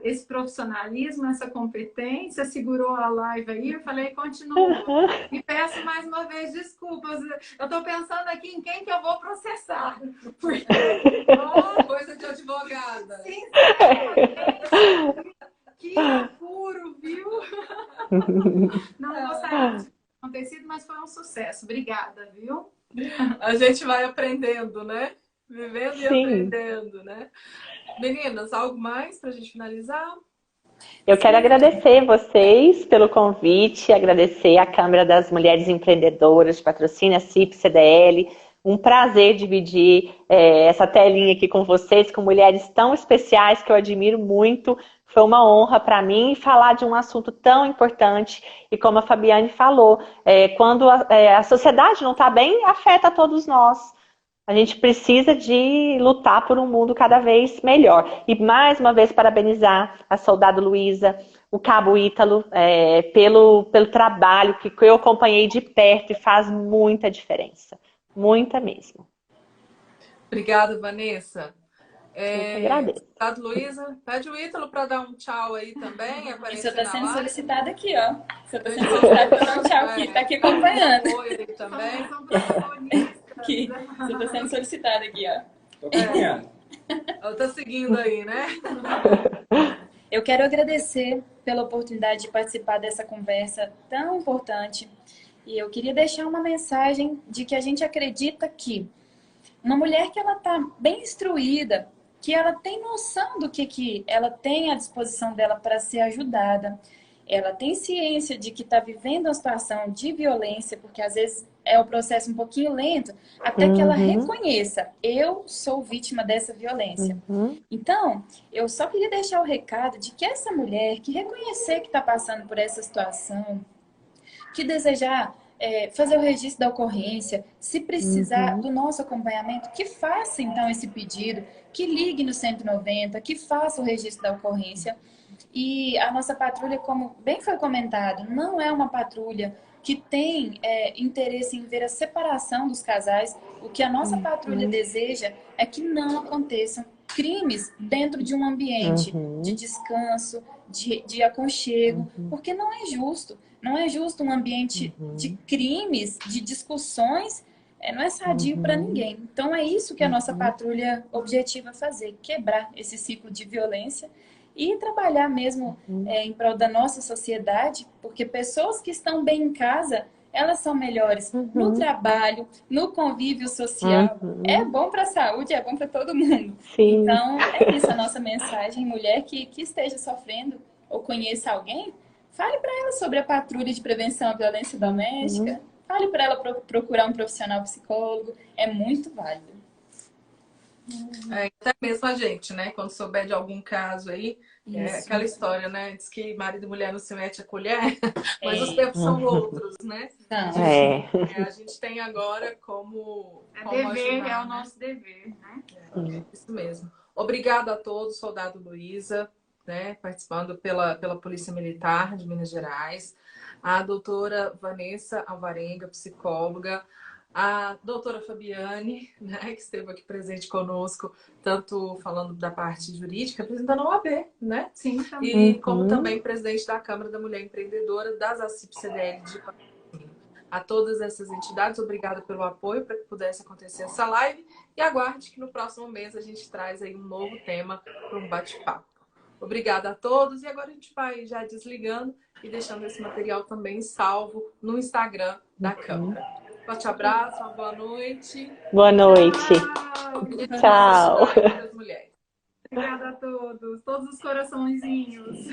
B: esse profissionalismo, essa competência, segurou a live aí, eu falei, continua. E peço mais uma vez desculpas, eu estou pensando aqui em quem que eu vou processar. Porque...
A: coisa de advogada.
B: Sinceramente, que apuro, viu? Não gostaria de acontecido, mas foi um sucesso. Obrigada, viu?
A: A gente vai aprendendo, né? Vivendo e aprendendo, né? Meninas, algo mais para a gente finalizar?
C: Eu quero agradecer vocês pelo convite, agradecer à Câmara das Mulheres Empreendedoras, Patrocínio, CIP, CDL. Um prazer dividir essa telinha aqui com vocês, com mulheres tão especiais que eu admiro muito. Foi uma honra para mim falar de um assunto tão importante. E como a Fabiane falou, quando a sociedade não está bem, afeta todos nós. A gente precisa de lutar por um mundo cada vez melhor. E mais uma vez parabenizar a soldado Luísa, o cabo Ítalo, pelo trabalho que eu acompanhei de perto e faz muita diferença. Muita mesmo.
A: Obrigada, Vanessa.
C: Eu agradeço.
A: Soldado Luísa, pede o Ítalo para dar um tchau aí também.
D: Você está sendo solicitada aqui, ó. Você está sendo solicitada para dar um tchau aqui, está aqui acompanhando.
A: Apoio também.
D: Aqui. Você está sendo solicitada aqui, ó.
A: Ela está seguindo aí, né?
D: Eu quero agradecer pela oportunidade de participar dessa conversa tão importante. E eu queria deixar uma mensagem de que a gente acredita que uma mulher que ela está bem instruída, que ela tem noção do que ela tem à disposição dela para ser ajudada, ela tem ciência de que está vivendo uma situação de violência, porque às vezes é um processo um pouquinho lento, até que ela reconheça, eu sou vítima dessa violência. Então, eu só queria deixar o recado de que essa mulher que reconhecer que está passando por essa situação, que desejar fazer o registro da ocorrência, se precisar do nosso acompanhamento, que faça então esse pedido, que ligue no 190, que faça o registro da ocorrência. E a nossa patrulha, como bem foi comentado, não é uma patrulha que tem interesse em ver a separação dos casais. O que a nossa patrulha deseja é que não aconteçam crimes dentro de um ambiente de descanso, de aconchego, porque não é justo. Não é justo um ambiente de crimes, de discussões, não é sadio para ninguém. Então é isso que a nossa patrulha objetiva fazer, quebrar esse ciclo de violência e trabalhar mesmo em prol da nossa sociedade, porque pessoas que estão bem em casa, elas são melhores no trabalho, no convívio social. É bom para a saúde, é bom para todo mundo.
C: Sim.
D: Então, é isso a nossa mensagem. Mulher que esteja sofrendo ou conheça alguém, fale para ela sobre a patrulha de prevenção à violência doméstica. Fale para ela procurar um profissional psicólogo. É muito válido.
A: Até mesmo a gente, né? Quando souber de algum caso aí, aquela história, né? Diz que marido e mulher não se mete a colher, mas os tempos são outros, né? A gente tem agora como
E: dever,
A: ajudar,
E: é o nosso dever, né?
A: Isso mesmo. Obrigada a todos, soldado Luísa, né? Participando pela Polícia Militar de Minas Gerais, a doutora Vanessa Alvarenga, psicóloga, a doutora Fabiane, né, que esteve aqui presente conosco, tanto falando da parte jurídica, representando a OAB, né?
E: Sim, também.
A: E como também presidente da Câmara da Mulher Empreendedora das ACIP-CDL de Patrocínio. A todas essas entidades, obrigada pelo apoio para que pudesse acontecer essa live e aguarde que no próximo mês a gente traz aí um novo tema para um bate-papo. Obrigada a todos e agora a gente vai já desligando e deixando esse material também salvo no Instagram da Câmara. Forte abraço, uma boa noite.
C: Boa noite.
A: Tchau.
C: Tchau.
E: Obrigada a todos os coraçõezinhos.